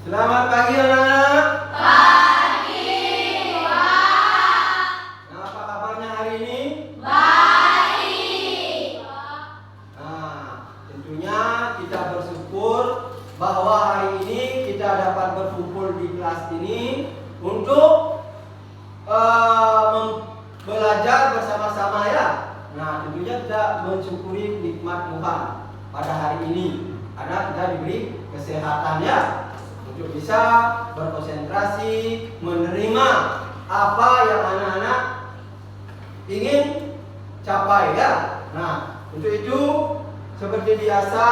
Selamat pagi anak-anak. Pagi, Pak. Nah, apa kabarnya hari ini? Baik. Nah, tentunya kita bersyukur bahwa hari ini kita dapat berkumpul di kelas ini untuk belajar bersama-sama ya. Nah, tentunya kita mensyukuri nikmat Tuhan pada hari ini karena kita diberi kesehatan ya, untuk bisa berkonsentrasi menerima apa yang anak-anak ingin capai ya. Nah, untuk itu seperti biasa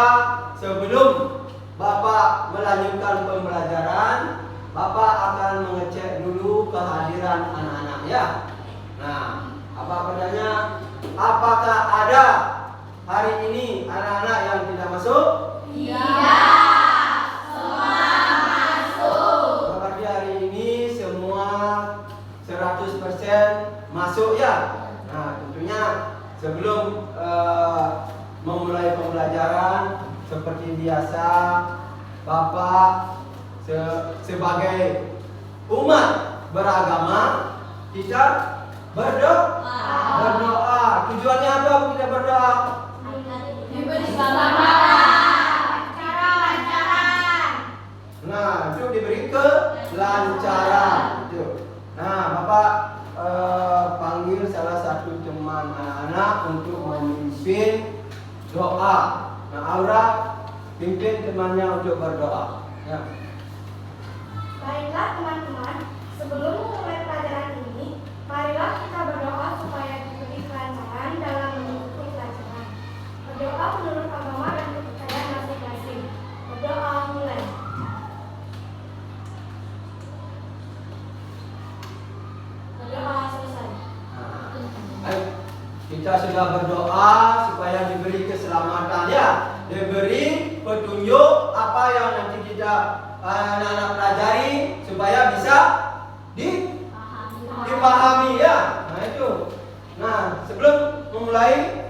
sebelum Bapak melanjutkan pembelajaran, Bapak akan mengecek dulu kehadiran anak-anak ya. Nah, Bapak bertanya, apakah ada hari ini anak-anak yang tidak masuk? Iya. Semua masuk. Berarti hari ini semua 100% masuk ya. Nah, tentunya sebelum memulai pembelajaran seperti biasa, Bapak sebagai umat beragama kita berdoa. Tujuannya apa kita berdoa? Diberi keselamatan, lancaran. Nah, itu diberi kelancaran. Itu. Nah, Bapak panggil salah satu teman anak-anak untuk memimpin doa. Nah, Aura pimpin temannya untuk berdoa. Ya. Baiklah teman-teman, sebelum memulai pelajaran ini, marilah kita berdoa supaya diberi kelancaran dalam mengikuti pelajaran. Berdoa menurut agama dan kepercayaan masing-masing. Berdoa mulai. Berdoa selesai. Baik, kita sudah berdoa supaya diberi keselamatan ya, diberi petunjuk apa yang nanti kita anak-anak pelajari supaya bisa dipahami ya. Nah itu. Nah, sebelum memulai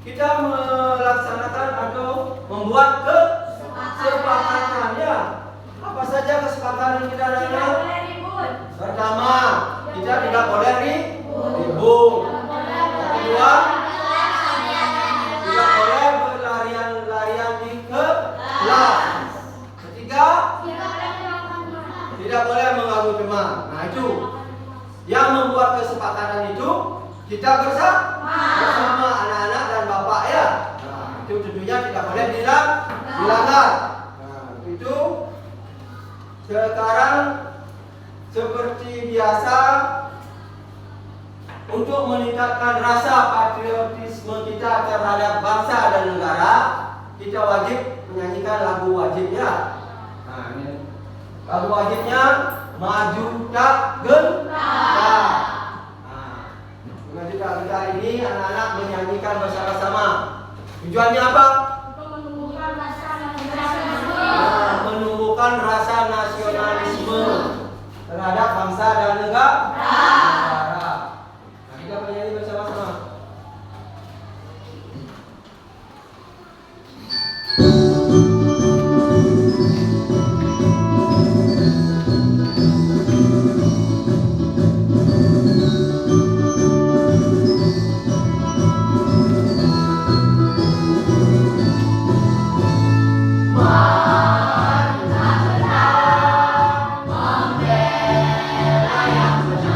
kita melaksanakan atau membuat kesepakatan ya. Apa saja kesepakatan kita Tidak anak-anak? boleh ribut. Pertama, kita tidak boleh ribut. Kedua, tidak boleh berlarian-larian di kelas. Ketiga, tidak boleh mengganggu teman. Nah itu yang membuat kesepakatan itu kita bersama anak-anak dan bapak ya. Nah itu tentunya tidak boleh dilanggar. Nah itu sekarang seperti biasa, untuk meningkatkan rasa patriotisme kita terhadap bangsa dan negara, kita wajib menyanyikan lagu wajibnya. Nah, ini lagu wajibnya Maju Tak Gentar. Nah, Maju Tak Gentar ini anak-anak menyanyikan bersama-sama. Tujuannya apa? Menumbuhkan rasa nasionalisme. Nah, menumbuhkan rasa nasionalisme terhadap bangsa dan negara. Nah, kita menyanyi bersama-sama. Membela yang benar.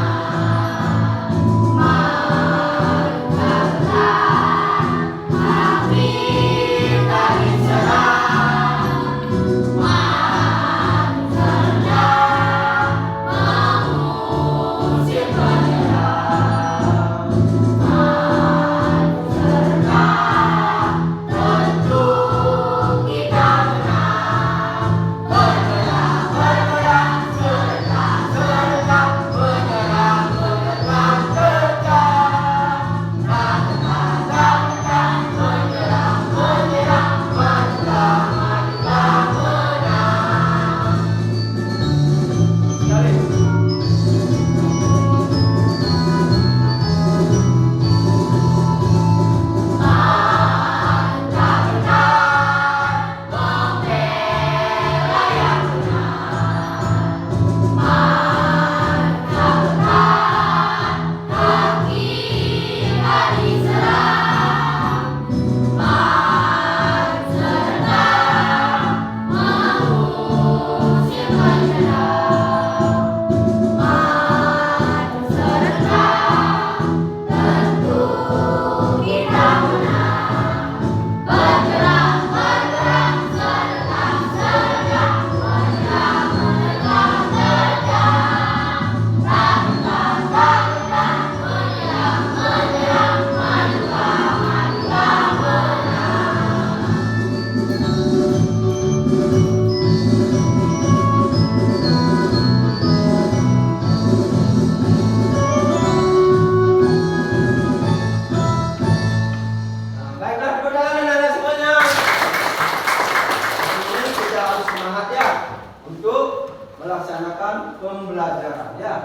ya.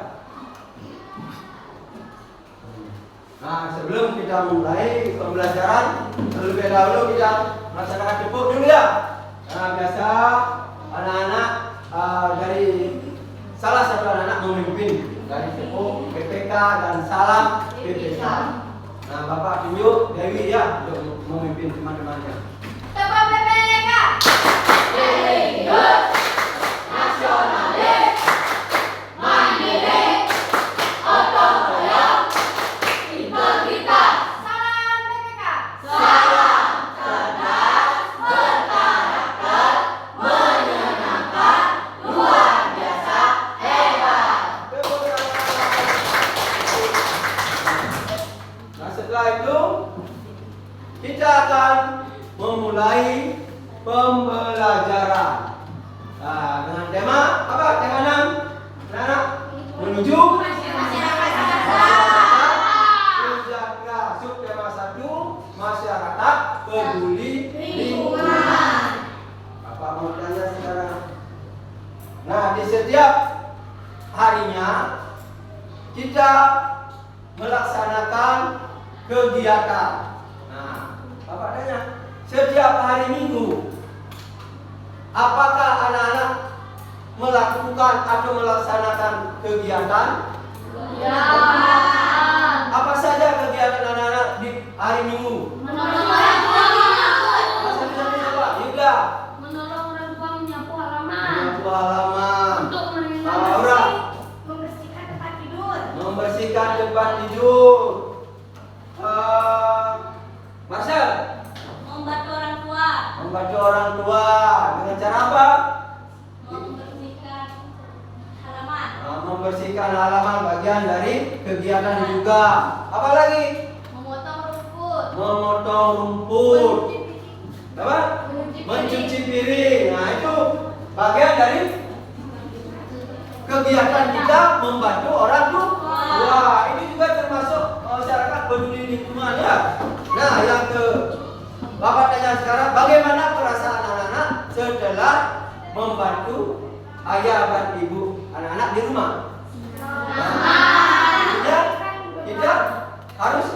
Nah, sebelum kita mulai pembelajaran, terlebih dahulu kita melaksanakan tepuk dulu ya. Nah, biasa anak-anak dari salah satu anak-anak memimpin dari tepuk PPK dan salam PPK. Nah, Bapak tunjuk Dewi ya untuk memimpin teman-temannya. Tepuk PPK. Religius, nasionalis, mandiri, gotong royong, integritas. Salam PPK. Salam cerdas, berkarakter, menyenangkan, luar biasa, hebat. Nah, setelah itu kita akan memulai pembelajaran. Nah, dengan tema apa? Tema 6. Anak-anak menuju masyarakat sejahtera. Subtema 1, masyarakat peduli lingkungan. Bapak mau tanya sekarang. Nah, di setiap harinya kita melaksanakan kegiatan. Nah, Bapak tanya, setiap hari Minggu apakah anak-anak melakukan atau melaksanakan kegiatan? Ya. Apa saja kegiatan anak-anak di hari Minggu? Menolong orang tua menyapu. Apa Pak? Yuda. Menolong orang tua menyapu halaman. Menyapu halaman. Untuk menenangkan Laura. Membersihkan tempat tidur. Membersihkan tempat tidur. Marcel. Membantu orang tua. Membantu orang tua dengan cara apa? Membersihkan halaman. Membersihkan halaman bagian dari kegiatan juga. Apa lagi? Memotong rumput. Memotong rumput. Apa? Mencuci piring. Nah, itu bagian dari kegiatan kita membantu orang tua. Wah, ini juga termasuk masyarakat peduli lingkungan ya. Nah, yang ke Bapak tanya sekarang, bagaimana perasaan anak-anak setelah membantu ayah dan ibu anak-anak di rumah? Nah, kita harus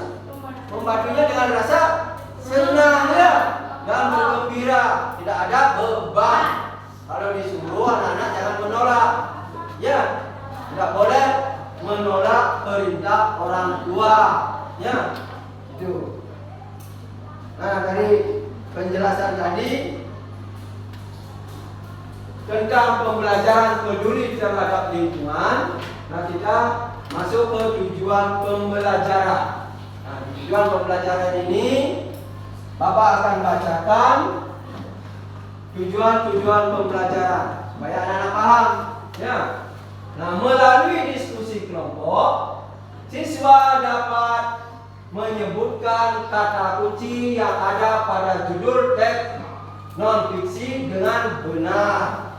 membantunya dengan rasa senang ya dan bergembira, tidak ada beban. Kalau disuruh anak-anak jangan menolak, ya, tidak boleh menolak perintah orang tua, ya, itu. Nah, dari penjelasan tadi tentang pembelajaran peduli terhadap lingkungan, nah kita masuk ke tujuan pembelajaran. Nah, tujuan pembelajaran ini Bapak akan bacakan tujuan-tujuan pembelajaran supaya anak-anak paham, ya. Nah, melalui diskusi kelompok, siswa dapat menyebutkan kata kunci yang ada pada judul teks non-fiksi dengan benar.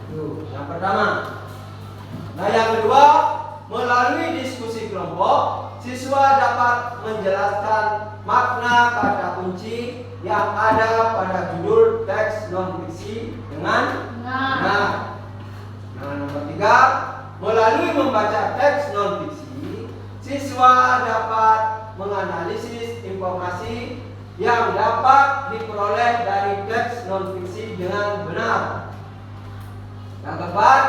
Itu yang pertama. Nah, yang kedua, melalui diskusi kelompok, siswa dapat menjelaskan makna kata kunci yang ada pada judul teks non-fiksi dengan benar. Nah, nomor 3, melalui membaca teks non-fiksi, siswa dapat menganalisis informasi yang dapat diperoleh dari teks non-fiksi dengan benar. Yang keempat,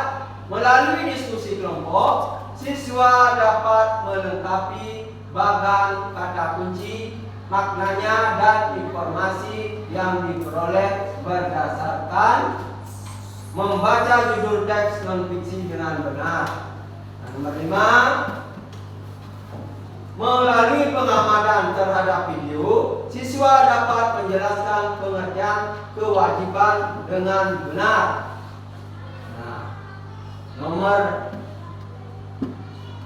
melalui diskusi kelompok, siswa dapat melengkapi bagan kata kunci, maknanya dan informasi yang diperoleh berdasarkan membaca judul teks non-fiksi dengan benar. Nah, nomor 5, melalui pengamatan terhadap video, siswa dapat menjelaskan pengertian kewajiban dengan benar. Nah, nomor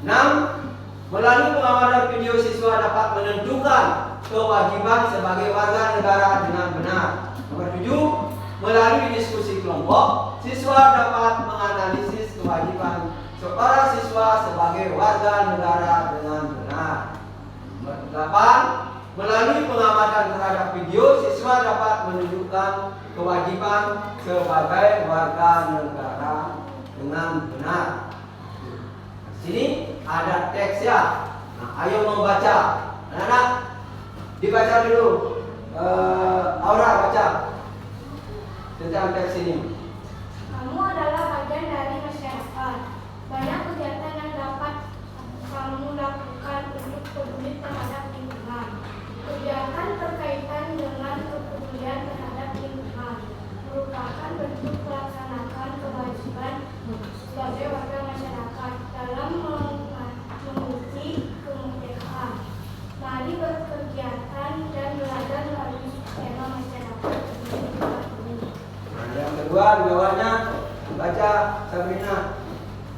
6, melalui pengamatan video, siswa dapat menentukan kewajiban sebagai warga negara dengan benar. Nomor 7, melalui diskusi kelompok, siswa dapat menganalisis kewajiban seorang siswa sebagai warga negara dengan benar. Nomor 8, melalui pengamatan terhadap video, siswa dapat menunjukkan kewajiban sebagai warga negara dengan benar. sini ada teks ya. Nah, ayo membaca. Anak-anak, dibaca dulu. Aura baca tentang teks ini. Kamu adalah bagian dari masyarakat. Banyak kegiatan yang dapat kamu lakukan untuk peduli terhadap lingkungan. Kegiatan berkaitan dengan kepedulian terhadap lingkungan merupakan bentuk melaksanakan kewajiban sebagai warga masyarakat dalam menguji kemerdekaan. Mari berkegiatan dan belajar melalui tema masyarakat peduli lingkungan ini. Nah, yang kedua di bawahnya baca Sabrina.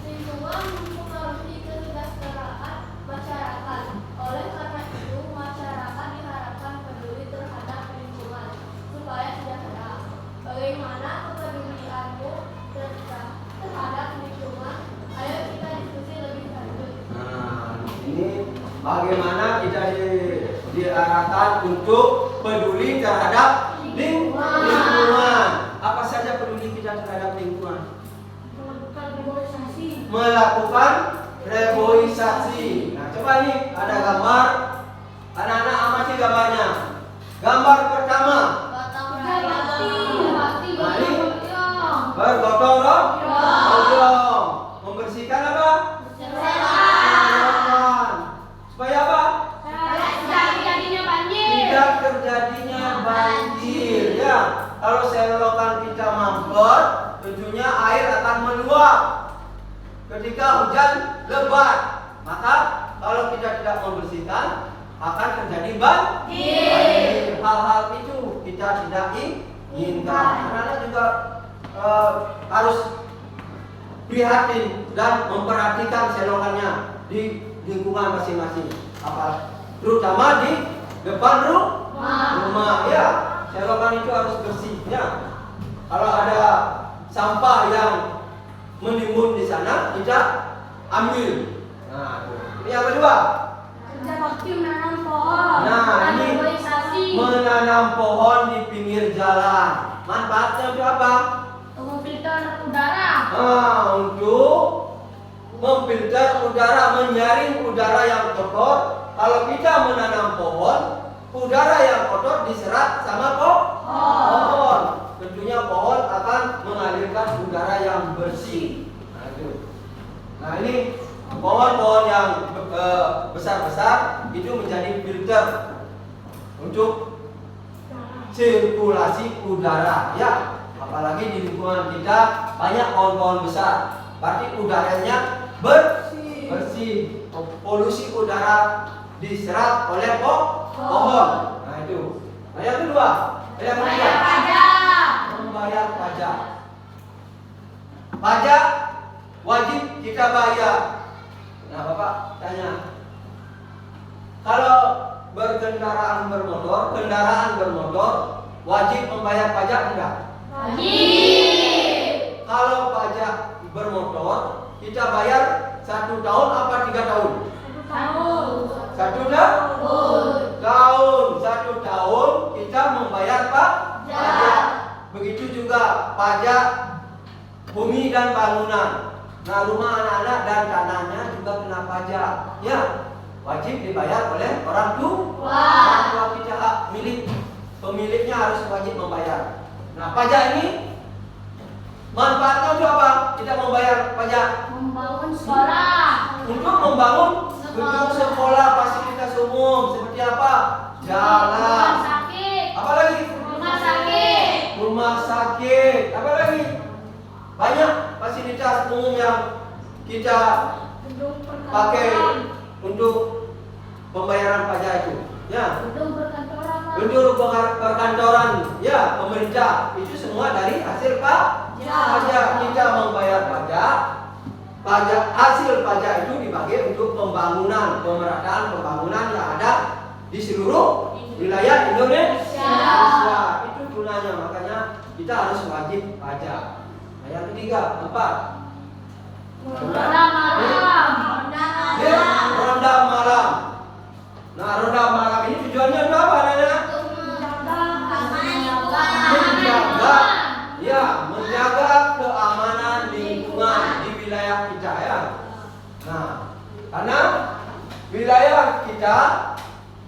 Lingkungan mempengaruhi kesejahteraan masyarakat. Oleh karena itu, masyarakat diharapkan peduli terhadap lingkungan supaya sejahtera. Bagaimana kepedulianmu terhadap lingkungan? Ayo kita diskusi lebih lanjut. Nah, ini bagaimana kita diarahkan untuk peduli terhadap lingkungan. Apa saja peduli kita terhadap lingkungan? Melakukan reboisasi. Nah, coba nih ada gambar. Anak-anak amati gambarnya. Gambar pertama. Nah, ini bergotong royong. Membersihkan apa? Saluran. Supaya apa? Tidak terjadinya banjir. Ya, kalau selokan kita mampet, tentunya air akan meluap. Ketika hujan lebat, maka kalau kita tidak membersihkan akan terjadi banjir. Hal-hal itu kita tidak inginkan. Anak-anak juga harus prihatin dan memperhatikan selokannya di lingkungan masing-masing. Terutama di depan rumah. Ya, selokan itu harus bersih. Ya, kalau ada sampah yang menimbun di sana, kita ambil. Nah, ini yang kedua. Kerja bakti menanam pohon. Nah, ini menanam pohon di pinggir jalan. Manfaatnya untuk apa? Memfilter udara. Untuk memfilter udara, menyaring udara yang kotor. Kalau kita menanam pohon, udara yang kotor diserap sama pohon. Tentunya pohon akan mengalirkan udara yang bersih. Nah, ini pohon-pohon yang besar-besar itu menjadi filter untuk sirkulasi udara. Ya, apalagi di lingkungan kita banyak pohon-pohon besar, berarti udaranya bersih. Polusi udara diserap oleh pohon. Nah, itu. Nah, yang kedua, membayar pajak. Pajak wajib kita bayar. Nah, Bapak tanya, kalau kendaraan bermotor wajib membayar pajak enggak? Wajib. Kalau pajak bermotor kita bayar 1 tahun apa 3 tahun? 1 tahun kita membayar pajak. Begitu juga pajak bumi dan bangunan. Nah, rumah anak-anak dan tanahnya juga kena pajak. Ya, wajib dibayar oleh orang tua kita, hak milik. Pemiliknya harus wajib membayar. Nah, pajak ini manfaatnya untuk apa? Kita membayar pajak Membangun sekolah. untuk membangun gedung sekolah, fasilitas umum seperti apa? Jalan. Apa lagi? Rumah sakit. Apa lagi? Banyak fasilitas umum yang kita pakai untuk pembayaran pajak itu. Ya. Gedung perkantoran, ya, pemerintah. Itu semua dari hasil pajak. Kita membayar pajak. Hasil pajak itu dibagi untuk pemerataan pembangunan yang ada di seluruh wilayah Indonesia. Itu gunanya, makanya kita harus wajib pajak. Nah, yang ketiga, ronda malam. Nah, ronda malam ini tujuannya untuk apa, Nana? Menjaga keamanan lingkungan di wilayah kita, ya. Nah, kita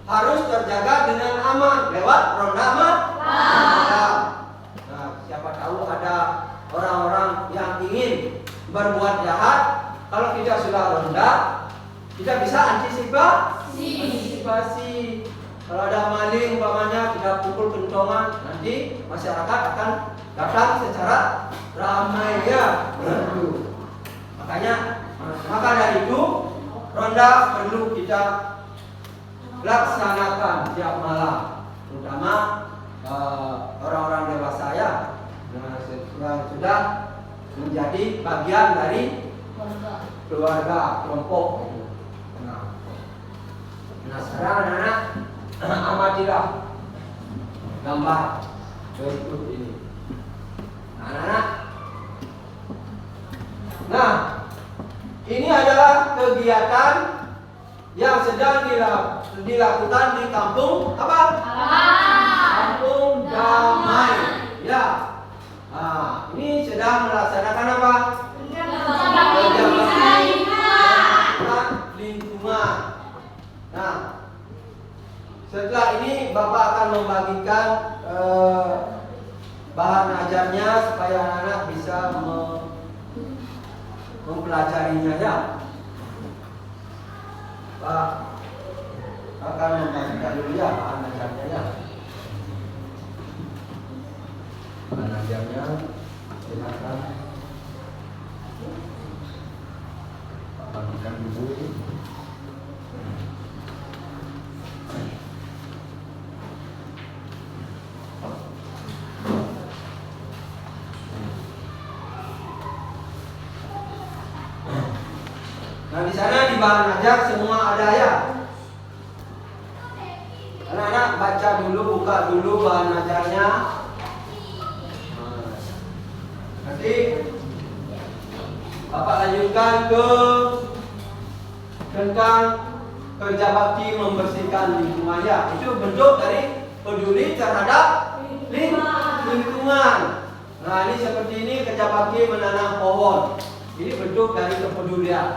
harus terjaga dengan aman lewat ronda malam. Nah, siapa tahu ada orang-orang yang ingin berbuat jahat, kalau kita sudah ronda, kita bisa antisipasi. Kalau ada maling umpamanya kita pukul kentongan, nanti masyarakat akan datang secara ramai ya. Maka dari itu ronda perlu kita laksanakan tiap malam, terutama orang-orang dewasa ya, yang sudah menjadi bagian dari keluarga kelompok. Nah sekarang anak-anak amatilah gambar berikut ini. Anak-anak, nah ini adalah kegiatan yang sedang dilakukan di kampung apa? Kampung Damai. Ya. Nah, ini sedang melaksanakan apa? Lingkungan. Nah, setelah ini Bapak akan membagikan bahan ajarnya supaya anak-anak bisa mempelajarinya ya. Pak akan membagikan dulu ya bahan ajarnya ya. Bahan ajarnya silakan bagikan dulu. Nah di sana di bahan ajar semua ada ya. Anak-anak baca dulu, buka dulu bahan ajarnya. Nanti Bapak lanjutkan ke tentang kerja bakti membersihkan lingkungan ya. Itu bentuk dari peduli terhadap lingkungan. Nah ini seperti ini kerja bakti menanam pohon. Ini bentuk dari kepedulian.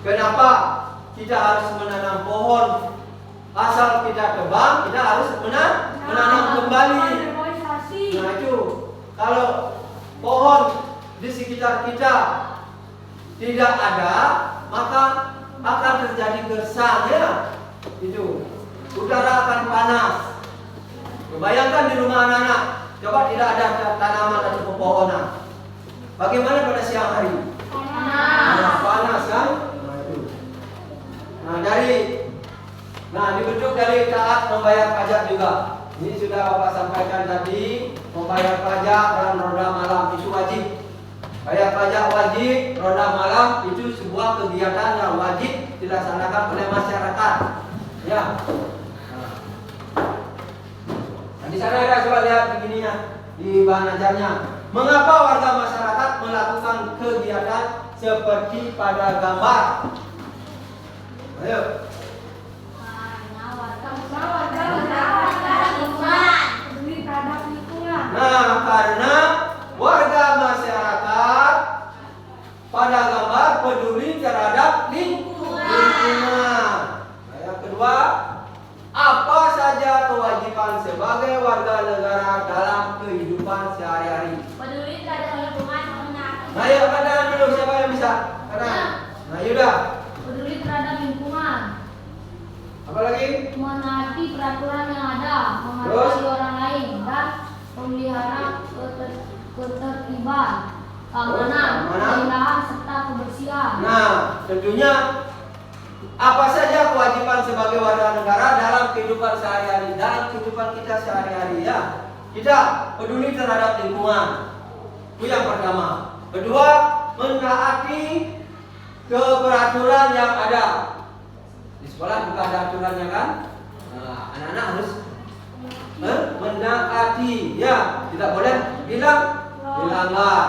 Kenapa kita harus menanam pohon? Asal kita tebang, kita harus menanam kembali. Nah itu, kalau pohon di sekitar kita tidak ada, maka akan terjadi gersang ya. Itu, udara akan panas. Bayangkan di rumah anak-anak, coba tidak ada tanaman atau pepohonan. Bagaimana pada siang hari? Panas kan? Nah dibentuk dari taat membayar pajak juga. Ini sudah Bapak sampaikan tadi, membayar pajak dan ronda malam itu wajib. Bayar pajak wajib, ronda malam itu sebuah kegiatan yang wajib dilaksanakan oleh masyarakat. Ya. Nah, di sana ada, coba lihat begininya di bahan ajarnya. Mengapa warga masyarakat melakukan kegiatan seperti pada gambar? Ayo. Nah, karena warga masyarakat pada gambar peduli terhadap lingkungan. Yang kedua, apa saja kewajiban sebagai warga negara dalam kehidupan sehari-hari? Peduli terhadap lingkungan. Nah, yuk katakan dulu siapa yang bisa? Katakan. Nah, yaudah. Peduli terhadap lingkungan. Apa lagi? Menaati peraturan yang ada, menghargai orang lain, dan memelihara ketertiban, keamanan, keindahan serta kebersihan. Nah, tentunya apa saja kewajiban sebagai warga negara dalam kehidupan sehari-hari, dalam kehidupan kita sehari-hari ya. Kita peduli terhadap lingkungan. Itu yang pertama. Kedua, menaati keperaturan yang ada. Di sekolah juga ada aturannya kan? Nah, anak-anak harus menaati ya, tidak boleh dilanggar.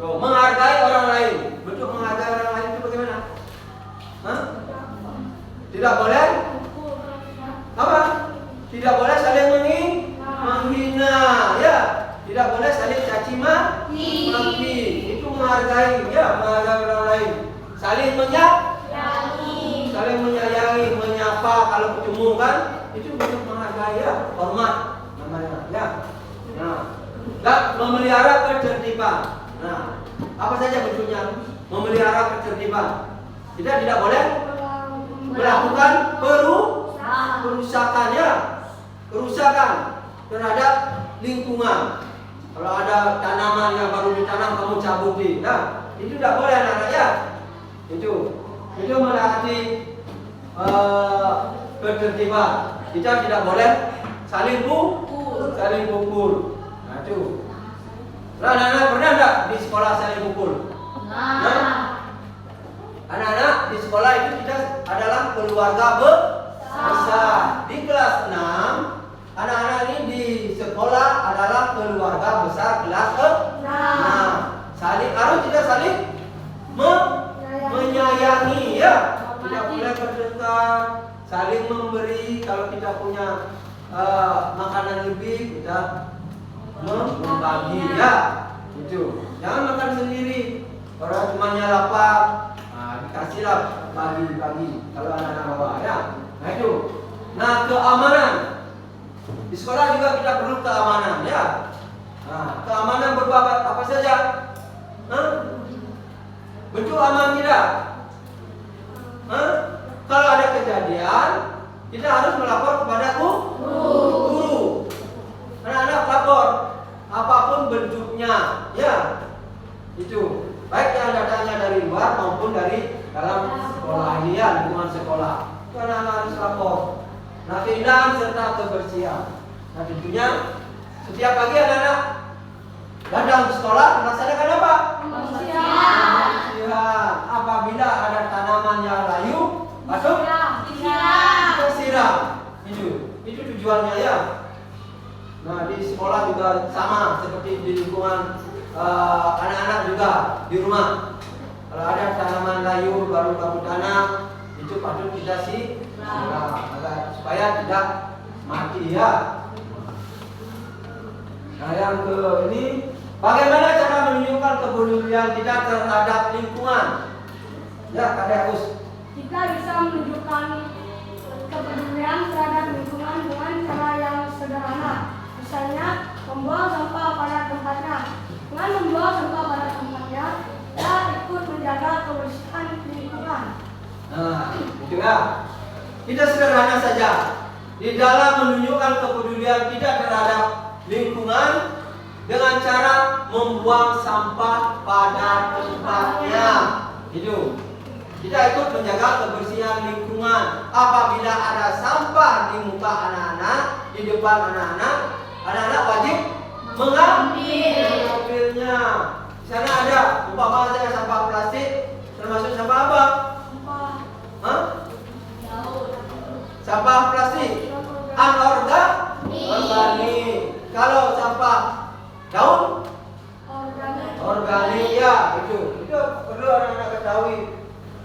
Menghargai orang lain. Bentuk menghargai orang lain itu bagaimana? Tidak boleh apa? Tidak boleh saling menghina ya. Tidak boleh saling caci maki. Itu menghargai ya, menghargai orang lain. Saling menyayangi. saling menyayangi, menyapa kalau ketemu kan, itu bentuk menghargai ya, hormat namanya ya. Nah, dan memelihara ketertiban. Nah, apa saja bentuknya? Memelihara ketertiban. Kita tidak boleh melakukan kerusakan terhadap lingkungan. Kalau ada tanaman yang baru ditanam kamu cabutin, nah itu tidak boleh anak-anak ya. Itu melatih ketertiban. Kita tidak boleh saling pukul. Nah itu. Nah, anak-anak pernah enggak di sekolah saling pukul? Nah, anak-anak di sekolah itu kita adalah keluarga besar. Di kelas 6, anak-anak ini di sekolah adalah keluarga besar kelas 6. Harus kita saling menyayangi ya. Tidak boleh bertengkar, saling memberi. Kalau kita punya makanan lebih, kita membagi ya. Itu. Jangan makan sendiri. Orang temannya lapar, dikasihlah bagi kalau anak-anak bawa ya. Nah itu. Nah, keamanan. Di sekolah juga kita perlu keamanan ya. Nah, keamanan berupa apa saja? Bentuk aman tidak? Kalau ada kejadian, kita harus melapor kepada guru. Anak-anak lapor, apapun bentuknya, ya. Itu, baik yang datangnya dari luar maupun dari dalam sekolah ini ya, lingkungan sekolah. Itu anak-anak harus lapor. Nah, keindahan serta kebersihan. Nah, tentunya setiap pagi anak-anak datang ke sekolah melaksanakan apa? Kebersihan. Apabila ada tanaman yang layu, masuk kita siram. Itu tujuannya ya. Nah, di sekolah juga sama seperti di lingkungan anak-anak juga di rumah. Kalau ada tanaman layu baru kamu tanam, itu patut kita siram agar supaya tidak mati ya. Nah, yang ini bagaimana cara menunjukkan kepedulian kita terhadap lingkungan? Ya, Kak Deus. Kita bisa menunjukkan kepedulian terhadap lingkungan dengan cara yang sederhana. Misalnya, membuang sampah pada tempatnya. Dengan membuang sampah pada tempatnya, kita ikut menjaga kebersihan lingkungan. Nah, itu ya. Kita sederhana saja. Di dalam menunjukkan kepedulian kita terhadap lingkungan dengan cara membuang sampah pada tempatnya. Itu. Kita ikut menjaga kebersihan lingkungan. Apabila ada sampah di muka anak-anak, di depan anak-anak wajib mengambilnya. Di sana ada umpama saya sampah plastik, termasuk sampah apa? Sampah plastik anorganik. Kalau sampah daun organik ya, itu perlu anak-anak ketahui.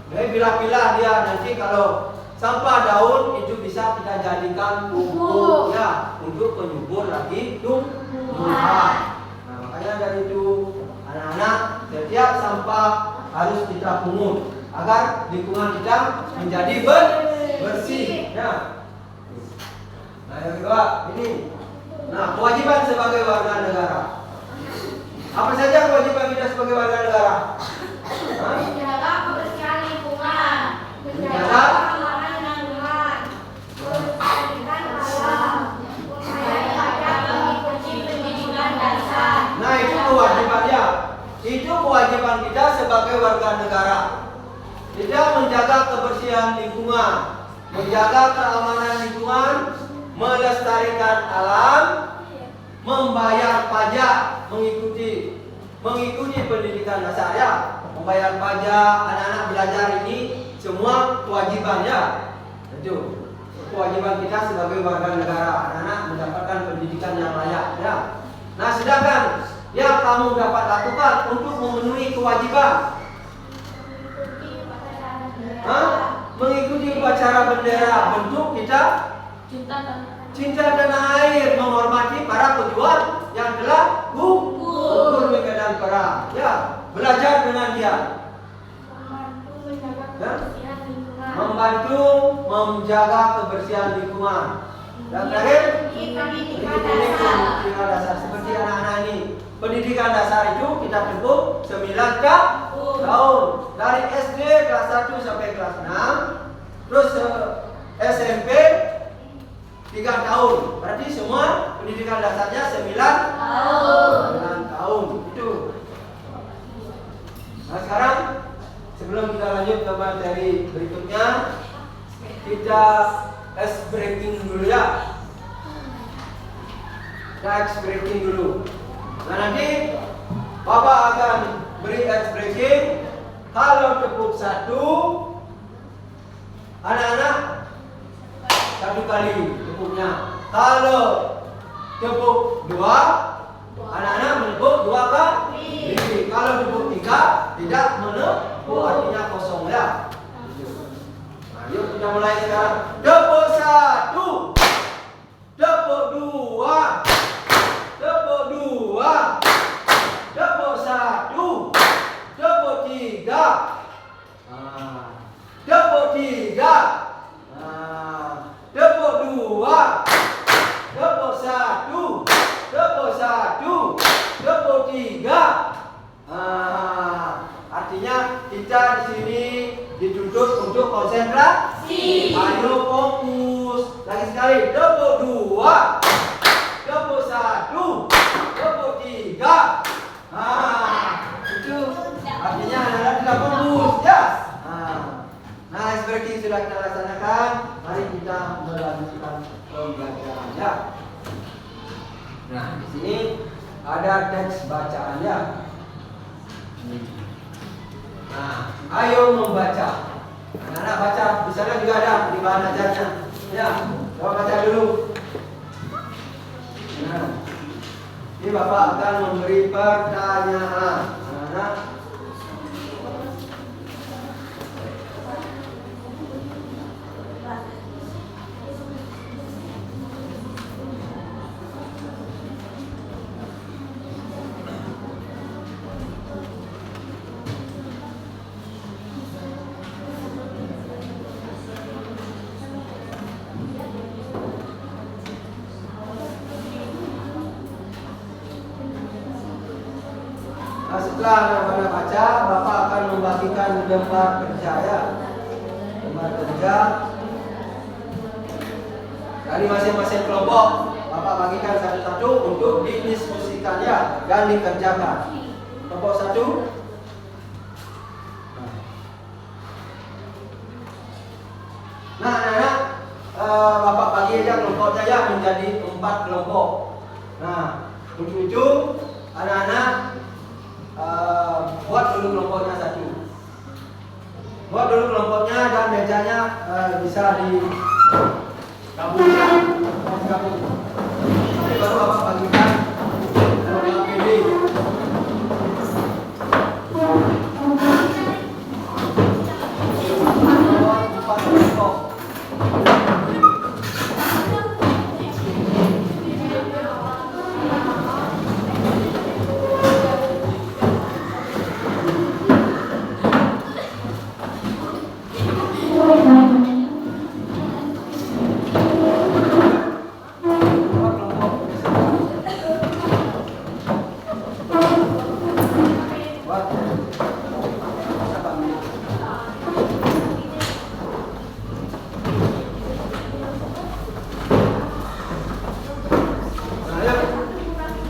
Jadi pilah-pilah dia, nanti kalau sampah daun itu bisa kita jadikan pupuk ya, untuk penyubur lagi tumbuhan. Nah, makanya dari itu anak-anak setiap sampah harus kita pungut agar lingkungan kita menjadi bersih ya. Nah, yang kedua ini. Nah, kewajiban sebagai warga negara. Apa saja kewajiban kita sebagai warga negara? Menjaga kebersihan lingkungan, Menjaga keamanan lingkungan, melestarikan alam, membayar pajak, mengikuti pendidikan dasar. Nah, itu kewajibannya. Itu kewajiban kita sebagai warga negara. Kita menjaga kebersihan lingkungan, menjaga keamanan lingkungan, melestarikan alam, membayar pajak, mengikuti pendidikan dasar ya. Membayar pajak, anak-anak belajar ini semua kewajibannya. Itu kewajiban kita sebagai warga negara. Anak-anak mendapatkan pendidikan yang layak ya. Nah, sedangkan yang kamu dapat lakukan untuk memenuhi kewajiban, mengikuti upacara bendera, bentuk kita cinta tanah air, menghormati para pejuang yang telah gugur di medan perang. Ya, belajar dengan dia. Membantu menjaga kebersihan lingkungan. Membantu teman. Dan terakhir Pendidikan pendidikan dasar. Seperti anak-anak ini, pendidikan dasar itu kita tempuh 9 tahun. Dari SD kelas 1 sampai kelas 6. Terus SMP 3 tahun. Berarti semua pendidikan dasarnya 9 tahun. Itu. Nah sekarang sebelum kita lanjut ke materi berikutnya, kita ice breaking dulu ya. Kita ice breaking dulu. Nah nanti Bapak akan beri ice breaking. Kalau tepuk 1, anak-anak 1 kali tepuknya. Kalau tepuk 2, anak-anak menepuk 2 kali. Kalau tepuk 3, tidak menepuk, artinya kosong ya. Nah, yuk kita mulai sekarang. Tepuk 1, tepuk 2, tepuk 2, tepuk 1, tepuk 3, tepuk 3, tepuk 2, tepuk 1, tepuk 1, tepuk 3. Artinya kita di sini dituntut untuk konsentrasi. Ayo fokus. Lagi sekali. Tepuk 2, tepuk 1, tepuk 3. Itu artinya adalah tidak fokus ya. Nah, ice breaking sudah kita laksanakan. Mari kita melanjutkan pembelajarannya. Nah, di sini ada teks bacaannya. Nah, ayo membaca. Anak-anak baca. Di sana juga ada di bahan ajarnya. Ya, coba baca dulu. Nah, ini Bapak akan memberi pertanyaan. Anak-anak. Nah, setelah anak-anak baca, Bapak akan membagikan lembar kerja ya. Lembar kerja dari masing-masing kelompok. Bapak bagikan satu-satu untuk didiskusikan ya dan dikerjakan. Kelompok 1. Nah, anak-anak, Bapak bagi aja kelompoknya ya menjadi 4 kelompok. Nah, untuk itu anak-anak buat dulu kelompoknya 1. Buat dulu kelompoknya dan mejanya bisa digabungkan. Nanti baru Bapak bagikan kelompok PD. Empat kelompok.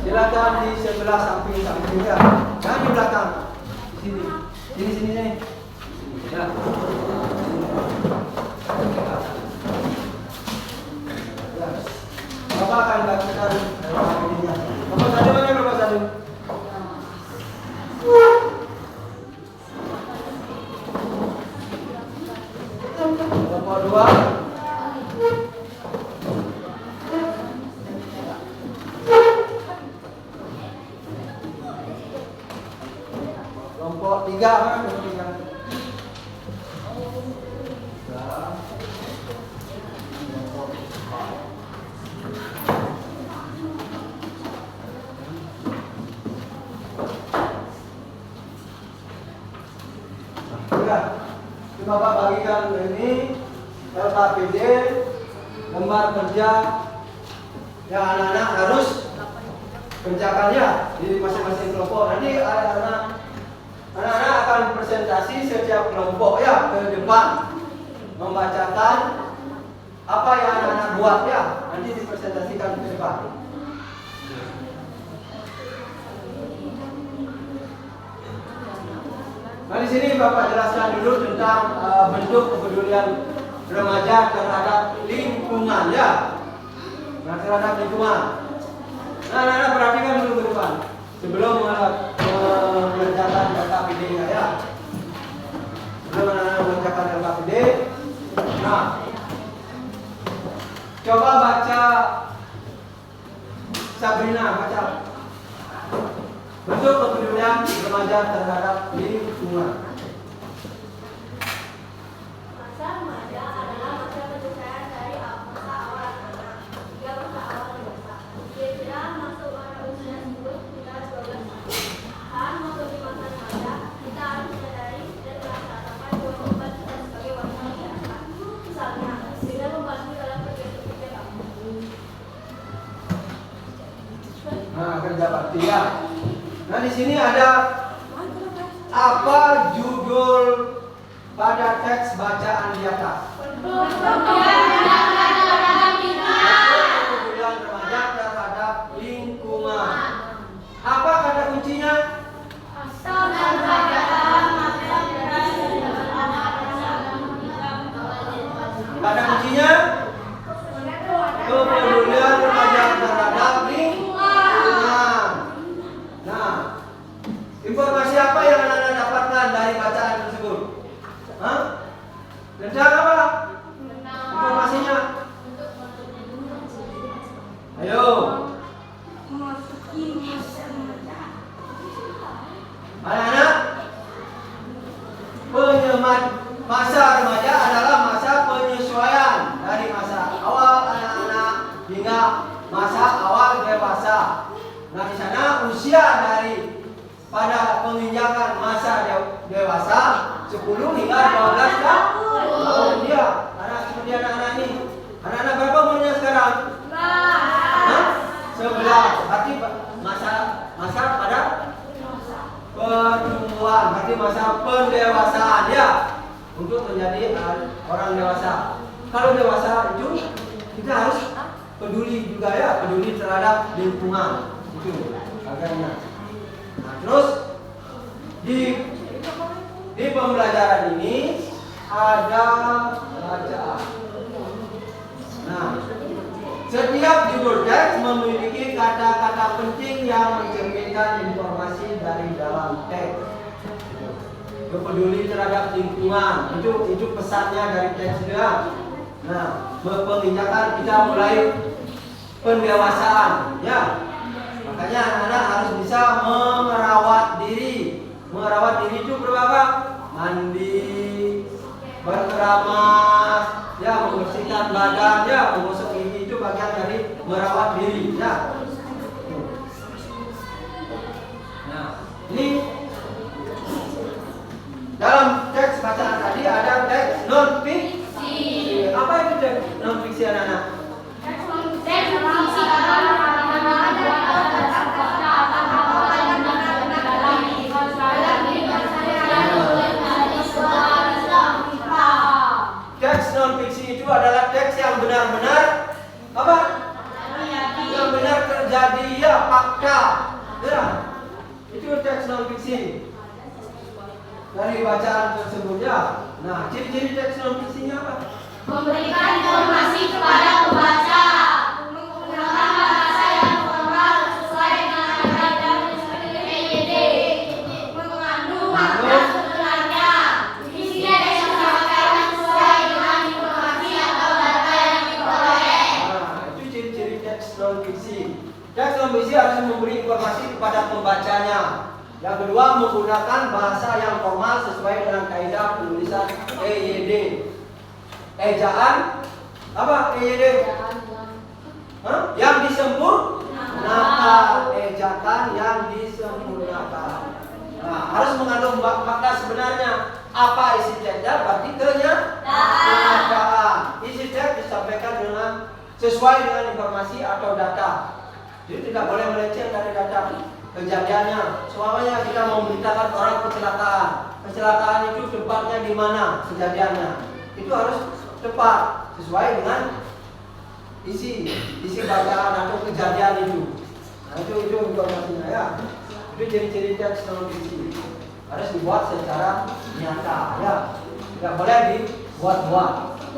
Silakan di sebelah samping ya. Jangan di belakang. Di sini. Sini nih. Ya. Ya. Bapak akan bagikan ini. Bapak tadi mana Bapak tadi? Kelompok 2. Kelompok 3 mana kelompok 3? Bapak bagikan ini LKPD lembar kerja yang anak-anak harus kerjakannya di masing-masing kelompok. Nanti anak-anak akan presentasi setiap kelompok ya ke depan, membacakan apa yang anak-anak buat ya, nanti dipresentasikan ke depan. Nah di sini Bapak jelaskan dulu tentang bentuk kepedulian remaja terhadap lingkungan ya. Nah terhadap lingkungan. Nah anak-anak perhatikan dulu ke depan sebelum mengerjakan LKPD-nya ya. Sebelum anak-anak mengerjakan LKPD, nah coba baca Sabrina, baca bentuk kepedulian remaja terhadap lingkungan. Masa remaja adalah masa penyelesaian dari masa awal anak hingga masa awal dewasa. Kira-kira masuk pada usia 10 hingga 12 tahun. Saat masuk di masa remaja, kita harus menyadari dan melaksanakan kewajiban kita sebagai warga masyarakat. Misalnya, dengan membantu dalam kerja kamu. Nah kerja bakti ya. Nah di sini ada apa judul pada teks bacaan di atas? Kepedulian remaja terhadap lingkungan. Apa kata kuncinya? Kata kuncinya kepedulian remaja terhadap lingkungan. Nah, informasi apa yang anak-anak dapatkan dari bacaan tersebut? Hah? Tentang apa? Informasinya? Ayo. Anak-anak, masa remaja adalah masa penyesuaian dari masa awal anak-anak hingga masa awal dewasa. Nah di sana usia dari pada penginjakan masa dewasa 10 hingga 12 tahun. Dia anak seperti anak-anak ini. Anak-anak berapa umurnya sekarang? 11. Berarti masa pada pertumbuhan, berarti masa pendewasaan ya, untuk menjadi orang dewasa. Kalau dewasa itu kita harus peduli juga ya, peduli terhadap lingkungan. Itu agarnya. Nah, terus di pembelajaran ini ada bacaan. Nah, setiap judul teks memiliki kata-kata penting yang mencerminkan informasi dari dalam teks. Peduli terhadap lingkungan, itu pesannya dari teksnya. Nah, penginjakan kita mulai pendewasaan ya. Makanya anak-anak harus bisa merawat diri. Merawat diri itu berapa? Mandi, berkeramas, ya, membersihkan badan, ya, menggosok gigi, itu bagian dari merawat diri, ya. Nah, ini dalam teks bacaan tadi ada teks non fiksi. Apa itu teks non fiksi anak-anak? Teks non fiksi adalah teks non fiksi itu adalah teks yang benar-benar apa? Yang benar terjadi ya, fakta. Ya. Itu teks non fiksi. Dari bacaan tersebut ya. Nah, ciri-ciri teks non fiksinya apa? memberikan informasi kepada pembaca, menggunakan bahasa yang formal sesuai dengan kaedah PYD, mengandung makna sebenarnya, isinya disampaikan sesuai dengan informasi atau data yang diperoleh. Nah, itu ciri-ciri teks non fiksi. Teks non fiksi harus memberi informasi kepada pembacanya. Yang kedua, menggunakan bahasa yang formal sesuai dengan kaidah penulisan EYD. Ejaan apa EYD? Yang disempurnakan. Ejakan yang disempurnakan. Nah, harus mengandung makna sebenarnya. Apa isi teksnya? Berarti kenyataan. Isi teks disampaikan dengan sesuai dengan informasi atau data. Jadi tidak boleh melenceng dari data kejadiannya. Semuanya kita memberitakan orang kecelakaan. Kecelakaan itu tempatnya di mana kejadiannya. Itu harus tepat sesuai dengan isi bacaan atau kejadian itu. Nah, itu informasinya ya. Itu ciri-ciri teks non fiksi. Harus dibuat secara nyata ya. Tidak boleh dibuat-buat.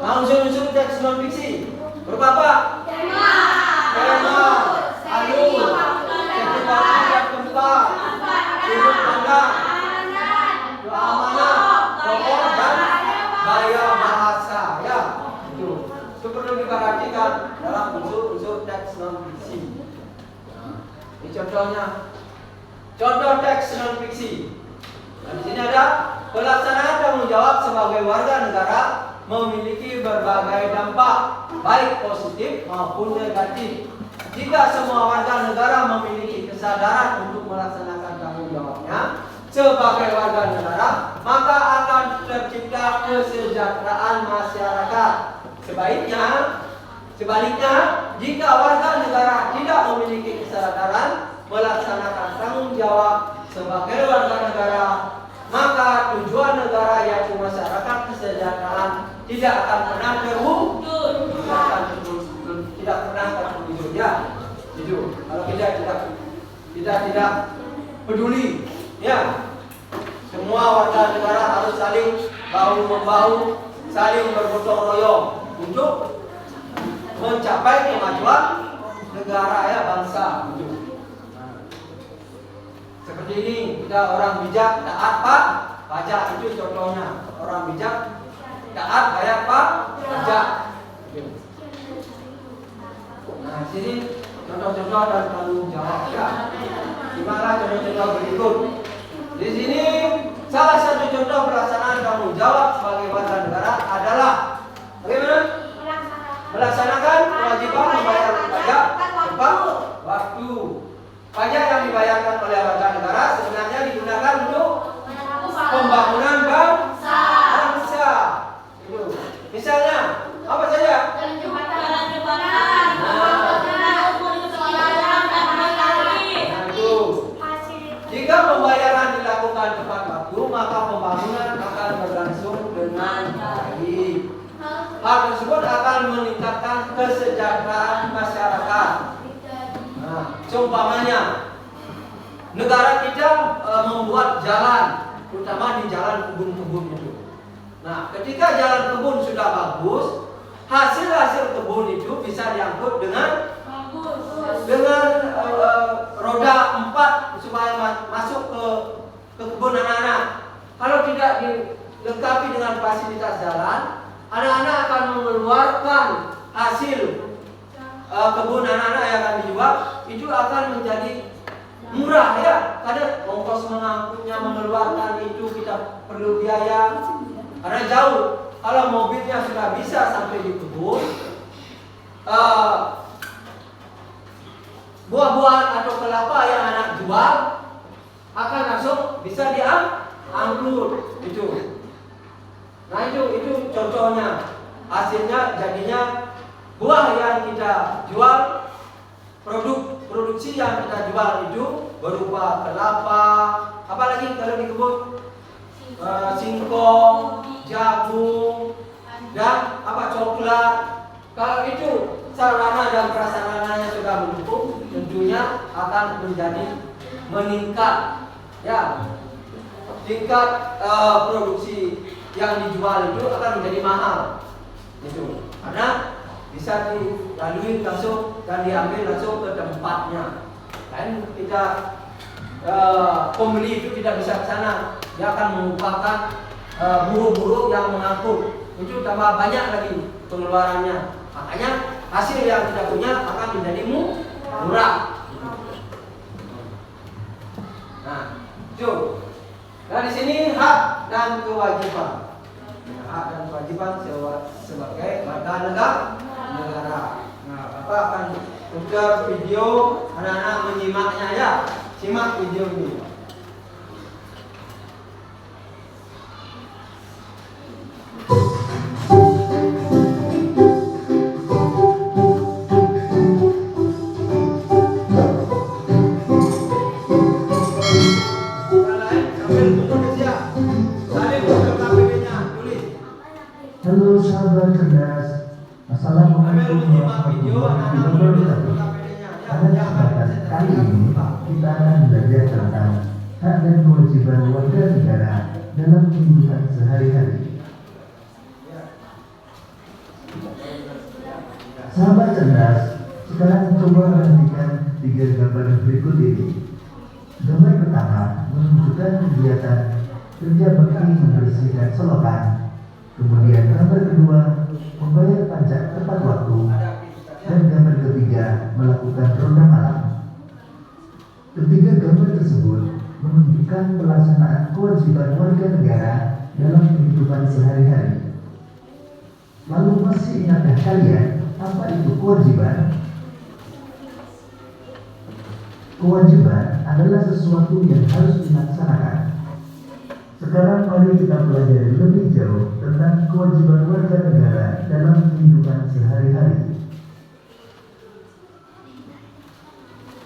Nah, unsur-unsur teks non fiksi berapa? Tema, alur, kecepatan dan tempat, sudut pandang, keamanan, tokoh dan gaya bahasa ya. Itu perlu diperhatikan dalam unsur-unsur teks non fiksi. Ini contohnya. Contoh teks non fiksi. Nah, di sini ada pelaksanaan tanggung jawab sebagai warga negara memiliki berbagai dampak baik positif maupun negatif. Jika semua warga negara memiliki kesadaran untuk melaksanakan tanggung jawabnya sebagai warga negara, maka akan tercipta kesejahteraan masyarakat. Sebaliknya, jika warga negara tidak memiliki kesadaran melaksanakan tanggung jawab sebagai warga negara, maka tujuan negara yaitu masyarakat kesejahteraan tidak akan pernah terwujud. Tidak pernah terwujud ya. Itu kalau kita tidak peduli ya. Semua warga negara harus saling bahu membahu, saling bergotong royong untuk mencapai kemajuan negara ya, bangsa. Seperti ini, kita orang bijak taat pajak, itu contohnya. Orang bijak taat bayar pajak. Nah, sini contoh-contoh dan tanggung jawab ya. Gimana contoh-contoh berikut? Di sini salah satu contoh pelaksanaan tanggung jawab sebagai warga negara adalah bagaimana? Melaksanakan kewajiban membayar pajak tepat waktu. Pajak yang dibayarkan oleh warga negara sebenarnya digunakan untuk pembangunan bangsa. Itu. Misalnya apa saja? Jika pembayaran dilakukan tepat waktu, maka pembangunan akan berlangsung dengan baik. Hal tersebut akan meningkatkan kesejahteraan masyarakat. Nah, seumpamanya negara kita membuat jalan, terutama di jalan kebun-kebun itu. Nah, ketika jalan kebun sudah bagus, hasil kebun itu bisa diangkut dengan roda 4 supaya masuk ke kebun anak-anak. Kalau tidak dilengkapi dengan fasilitas jalan, anak-anak akan mengeluarkan hasil kebun anak-anak yang akan dijual, itu akan menjadi murah ya. Kadang ongkos mengangkutnya, mengeluarkan itu kita perlu biaya karena jauh. Kalau mobilnya sudah bisa sampai di kebun, buah-buahan atau kelapa yang anak jual akan langsung bisa diangkut itu. Nah itu contohnya. Hasilnya jadinya buah yang kita jual, produksi yang kita jual itu berupa kelapa, apalagi kalau di kebun singkong, jagung, dan coklat. Kalau itu sarana dan prasarananya sudah mendukung, tentunya akan menjadi meningkat ya. Tingkat produksi yang dijual itu akan menjadi mahal itu, karena bisa dilalui langsung dan diambil langsung ke tempatnya. Dan kita pembeli itu tidak bisa ke sana, dia akan mengupahkan buruh-buruh yang mengangkut, itu tambah banyak lagi pengeluarannya. Makanya hasil yang kita punya akan menjadi murah. Nah, itu. Nah, di sini hak dan kewajiban. Hak dan kewajiban sebagai warga negara. Nah, Bapak akan putar video, anak-anak menyimaknya ya. Simak video ini. Kali ini kita akan belajar tentang hak dan kewajiban warga negara dalam kehidupan sehari-hari. Sahabat cerdas, sekarang coba perhatikan 3 gambar berikut ini. Gambar pertama menunjukkan kegiatan kerja bakti membersihkan selokan. Kemudian gambar kedua membayar pajak tepat waktu. Dan gambar ketiga melakukan ronda malam. Ketiga gambar tersebut menunjukkan pelaksanaan kewajiban warga negara dalam kehidupan sehari-hari. Lalu masih ingatkah kalian apa itu kewajiban? Kewajiban adalah sesuatu yang harus dilaksanakan. Sekarang mari kita pelajari lebih jauh tentang kewajiban warga negara dalam kehidupan sehari-hari.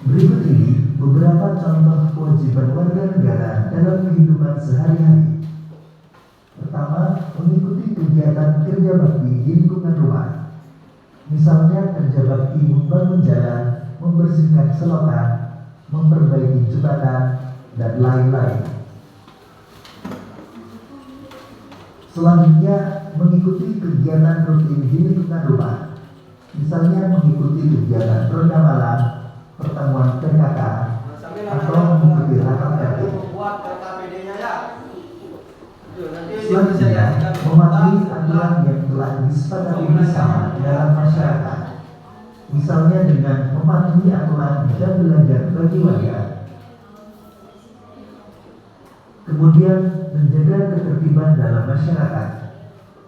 Berikut ini beberapa contoh kewajiban warga negara dalam kehidupan sehari-hari. Pertama, mengikuti kegiatan kerja bakti di lingkungan rumah. Misalnya kerja bakti membangun jalan, membersihkan selokan, memperbaiki jembatan, dan lain-lain. Selanjutnya, mengikuti kegiatan rutin di lingkungan rumah. Misalnya mengikuti kegiatan ronda malam, pertemuan PKK, atau mengikuti rapat RT. Selanjutnya, mematuhi aturan yang telah disepakati bersama dalam masyarakat. Misalnya dengan mematuhi aturan jam belajar bagi warga. Kemudian menjaga ketertiban dalam masyarakat.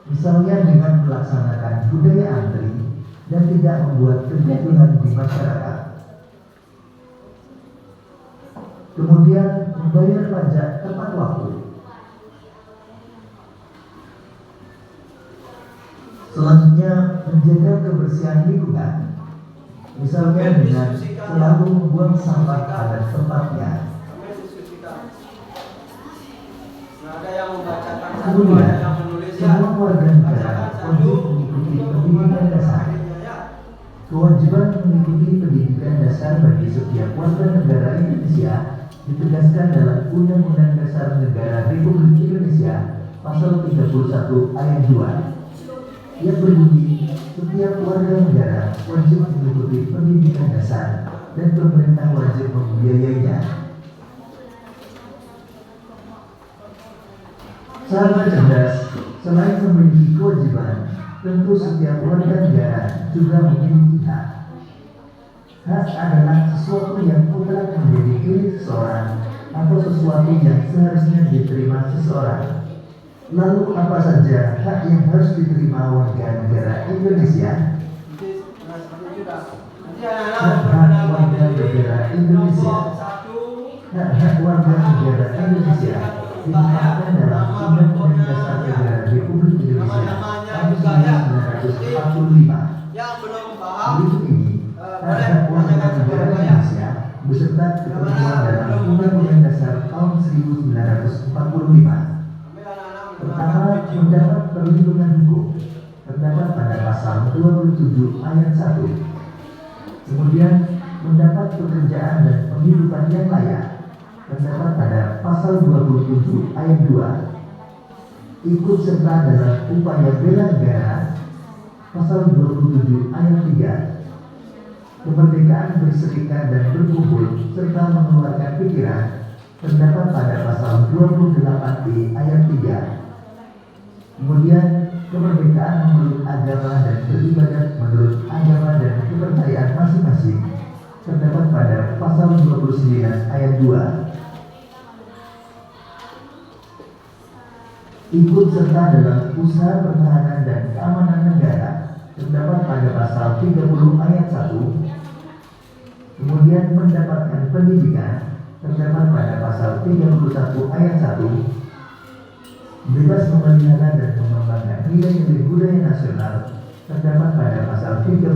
Misalnya dengan melaksanakan budaya antri dan tidak membuat kegaduhan di masyarakat. Kemudian membayar pajak tepat waktu. Selanjutnya menjaga kebersihan lingkungan. Misalnya dengan selalu membuang sampah pada tempatnya. Kemudian semua warga negara wajib mengikuti pendidikan dasar. Kewajiban mengikuti pendidikan dasar bagi setiap warga negara Indonesia ditegaskan dalam Undang-Undang Dasar Negara Republik Indonesia Pasal 31 Ayat 2 yang berbunyi, setiap warga negara wajib mengikuti pendidikan dasar dan pemerintah wajib membiayainya. Sahabat cerdas, selain memiliki kewajiban, tentu setiap warga negara juga memiliki hak. Hak adalah sesuatu yang mutlak menjadi milik seseorang atau sesuatu yang seharusnya diterima seseorang. Lalu apa saja hak yang harus diterima warga negara Indonesia? Hak-hak warga negara Indonesia. Hak-hak warga negara Indonesia ditetapkan dalam Undang-Undang Dasar Negara Republik Indonesia tahun 1945. Berikut ini hak-hak warga negara Indonesia beserta ketentuan dalam Undang-Undang Dasar tahun 1945. Pertama, mendapat perlindungan hukum terdapat pada pasal 27 ayat 1. Kemudian mendapat pekerjaan dan penghidupan yang layak terdapat pada pasal 27 ayat 2. Ikut serta dalam upaya bela negara pasal 27 ayat 3. Kemerdekaan berserikat dan berkumpul serta mengeluarkan pikiran terdapat pada pasal 28b ayat 3. Kemudian kemerdekaan menurut agama dan beribadat menurut agama dan kepercayaan masing-masing terdapat pada pasal 29 ayat 2. Ikut serta dalam usaha pertahanan dan keamanan negara terdapat pada pasal 30 ayat 1. Kemudian mendapatkan pendidikan terdapat pada pasal 31 ayat 1. Bebas memelihara dan mengembangkan nilai-nilai budaya nasional terdapat pada pasal 32.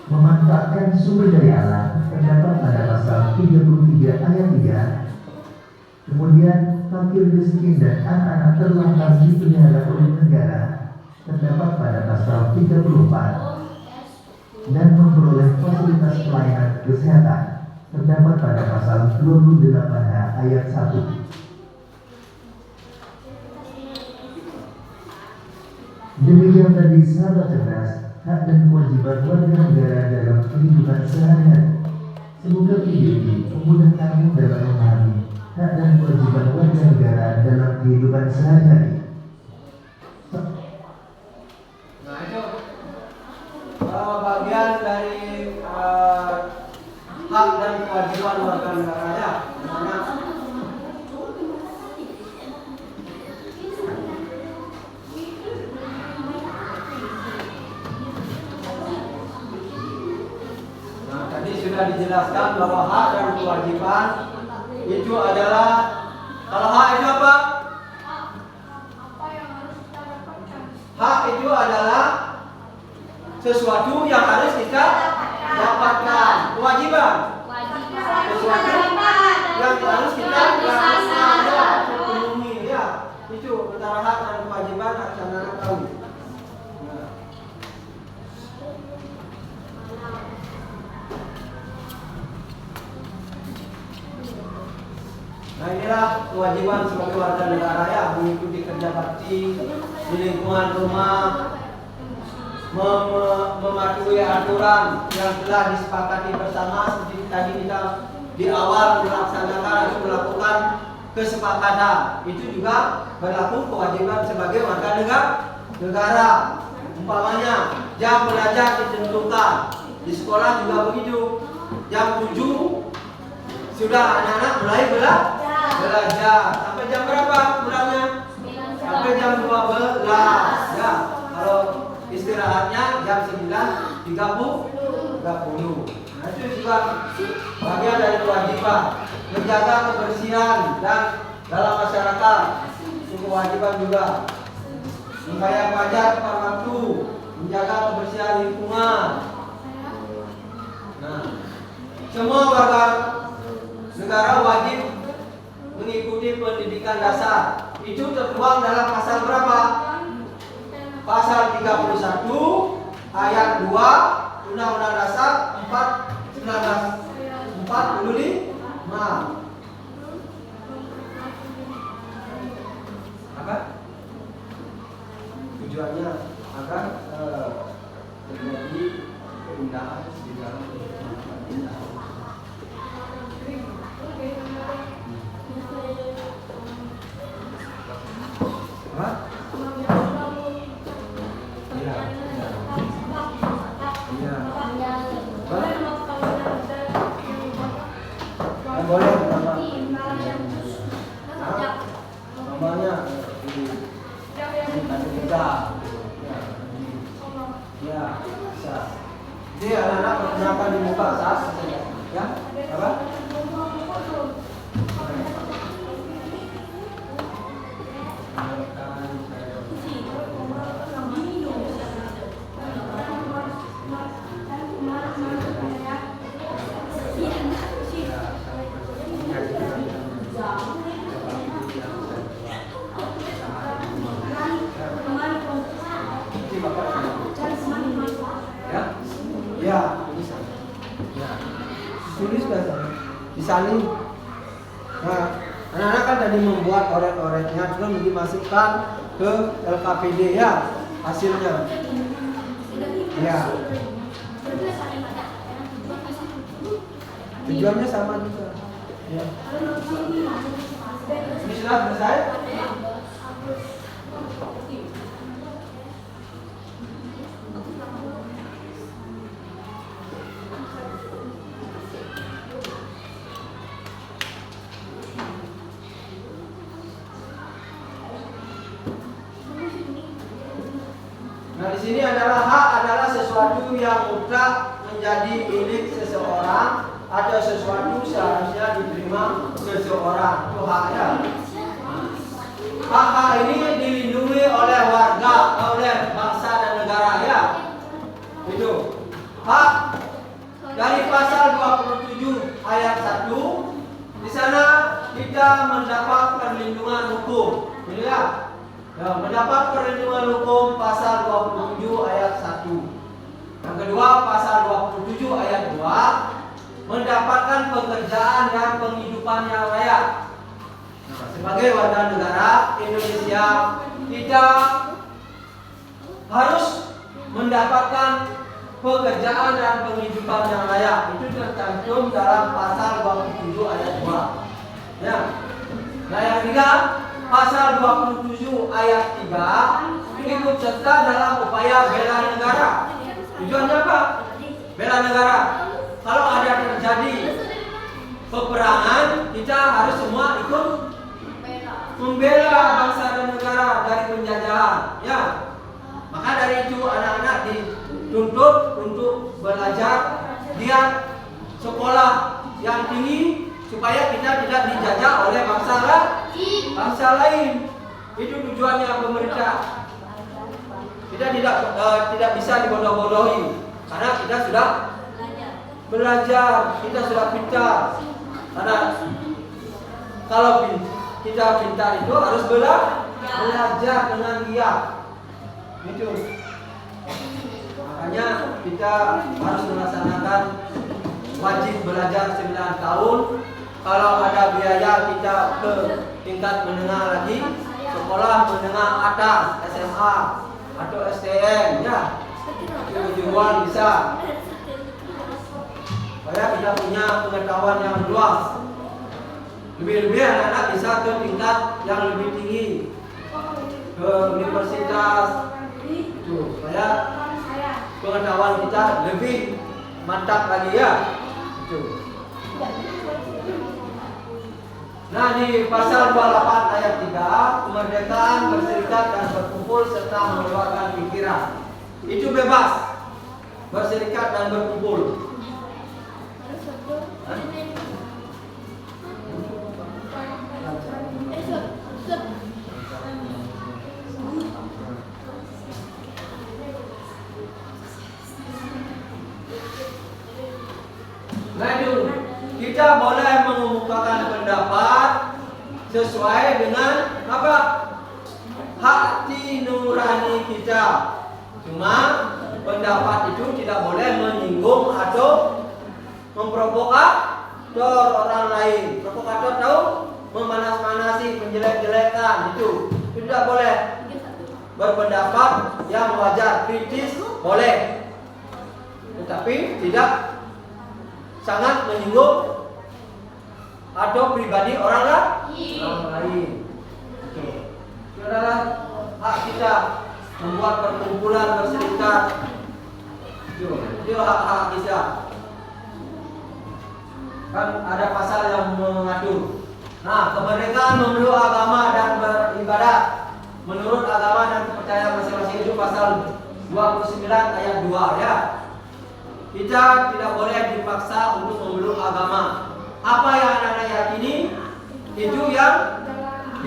Memanfaatkan sumber daya alam terdapat pada pasal 33 ayat 3. Kemudian fakir miskin dan anak-anak terlantar dipelihara oleh negara terdapat pada pasal 34. dan memperoleh fasilitas pelayanan kesehatan terdapat pada pasal 28H ayat 1. Demikian tadi sahabat cerdas, hak dan kewajiban warga negara dalam kehidupan sehari-hari. Semoga video ini memudahkanmu dalam memahami hak dan kewajiban warga negara dalam kehidupan sehari-hari. Nah itu bagian dari hak dan kewajiban warga negaranya. Dimana tadi sudah dijelaskan bahwa hak dan kewajiban itu adalah, kalau hak itu apa? Apa yang harus kita dapatkan? Hak itu adalah sesuatu yang harus kita dapatkan. Kewajiban sesuatu yang harus kita lakukan atau penuhi, ya. Itu antara hak dan kewajiban harus anak-anak tahu. Nah inilah kewajiban sebagai warga negara, ya, mengikuti kerja bakti di lingkungan rumah, mematuhi aturan yang telah disepakati bersama. Seperti tadi kita di awal melaksanakan atau melakukan kesepakatan, itu juga berlaku kewajiban sebagai warga negara. Umpamanya jam belajar ditentukan, di sekolah juga begitu. Jam 7 sudah anak-anak mulai belajar. Sampai jam berapa pulangnya? Sampai jam 12. Ya, kalau istirahatnya jam 9.30. Nah itu juga bagian dari kewajiban. Menjaga kebersihan dan dalam masyarakat, itu kewajiban juga. Membayar pajak tepat waktu, menjaga kebersihan lingkungan. Nah, semua warga negara wajib mengikuti pendidikan dasar. Itu tertuang dalam pasal berapa? Pasal 31 ayat 2 Undang-Undang Dasar 1945. Apa? Tujuannya agar terjadi keindahan di dalam kehidupan. Apa? Iya. Boleh namanya ya bisa. Jadi anak-anak perkenalkan di muka saat ya apa? Ya, bisa. Ya. Tulis bahasa. Disalin. Nah, anak-anak kan tadi membuat oret-oretnya, terus dimasukkan ke LKPD, ya, hasilnya. Ya. Tujuannya sama juga. Ya. Ini sudah selesai? Nah, di sini adalah hak adalah sesuatu yang mutlak menjadi milik seseorang atau sesuatu seharusnya diterima seseorang. Itu haknya. Hak-hak ini dilindungi oleh warga, oleh bangsa dan negara, ya. Itu hak dari pasal 27 ayat 1. Di sana kita mendapat perlindungan hukum. Ini ya. Ya, mendapat perlindungan hukum pasal 27 ayat 1. Yang kedua, pasal 27 ayat 2 mendapatkan pekerjaan dan penghidupan yang layak. Nah, sebagai warga negara Indonesia, kita harus mendapatkan pekerjaan dan penghidupan yang layak. Itu tercantum dalam pasal 27 ayat 2. Ya. Nah, yang ketiga, pasal 27 ayat 3 ikut serta dalam upaya bela negara. Tujuannya apa? Bela negara. Kalau ada terjadi peperangan, kita harus semua ikut membela bangsa dan negara dari penjajahan. Ya. Maka dari itu anak-anak dituntut untuk belajar giat sekolah yang tinggi supaya kita tidak dijajah oleh bangsa lain. Itu tujuannya pemerintah. Kita tidak bisa dibodoh-bodohi karena kita sudah belajar, kita sudah pintar. Karena kalau kita pintar itu harus belajar dengan giat. Itu. Makanya kita harus melaksanakan wajib belajar 9 tahun. Kalau ada biaya kita ke tingkat menengah lagi, sekolah menengah atas, SMA atau STM, ya. Kejuruan bisa. Supaya kita punya pengetahuan yang luas. Lebih-lebih anak-anak bisa ke tingkat yang lebih tinggi, ke universitas. Itu supaya pengetahuan kita lebih mantap lagi, ya. Itu. Nah, di pasal 28 ayat 3, kemerdekaan berserikat dan berkumpul serta mengeluarkan pikiran. Itu bebas berserikat dan berkumpul. Nah, itu kita boleh mengemukakan pendapat sesuai dengan apa? Hati nurani kita. Cuma pendapat itu tidak boleh menyinggung atau memprovokator orang lain. Provokator tahu? Memanas-manasi, menjelek-jelekan, itu tidak boleh. Berpendapat yang wajar, kritis boleh, tetapi tidak sangat menyinggung atau pribadi orang lain. Itu adalah hak kita membuat perkumpulan, berserikat. Itu hak-hak kita. Kan ada pasal yang mengatur. Nah, kemerdekaan memeluk agama dan beribadat menurut agama dan kepercayaan masing-masing, itu pasal 29 ayat 2, ya. Kita tidak boleh dipaksa untuk memeluk agama. Apa yang anak-anak yakini, itu yang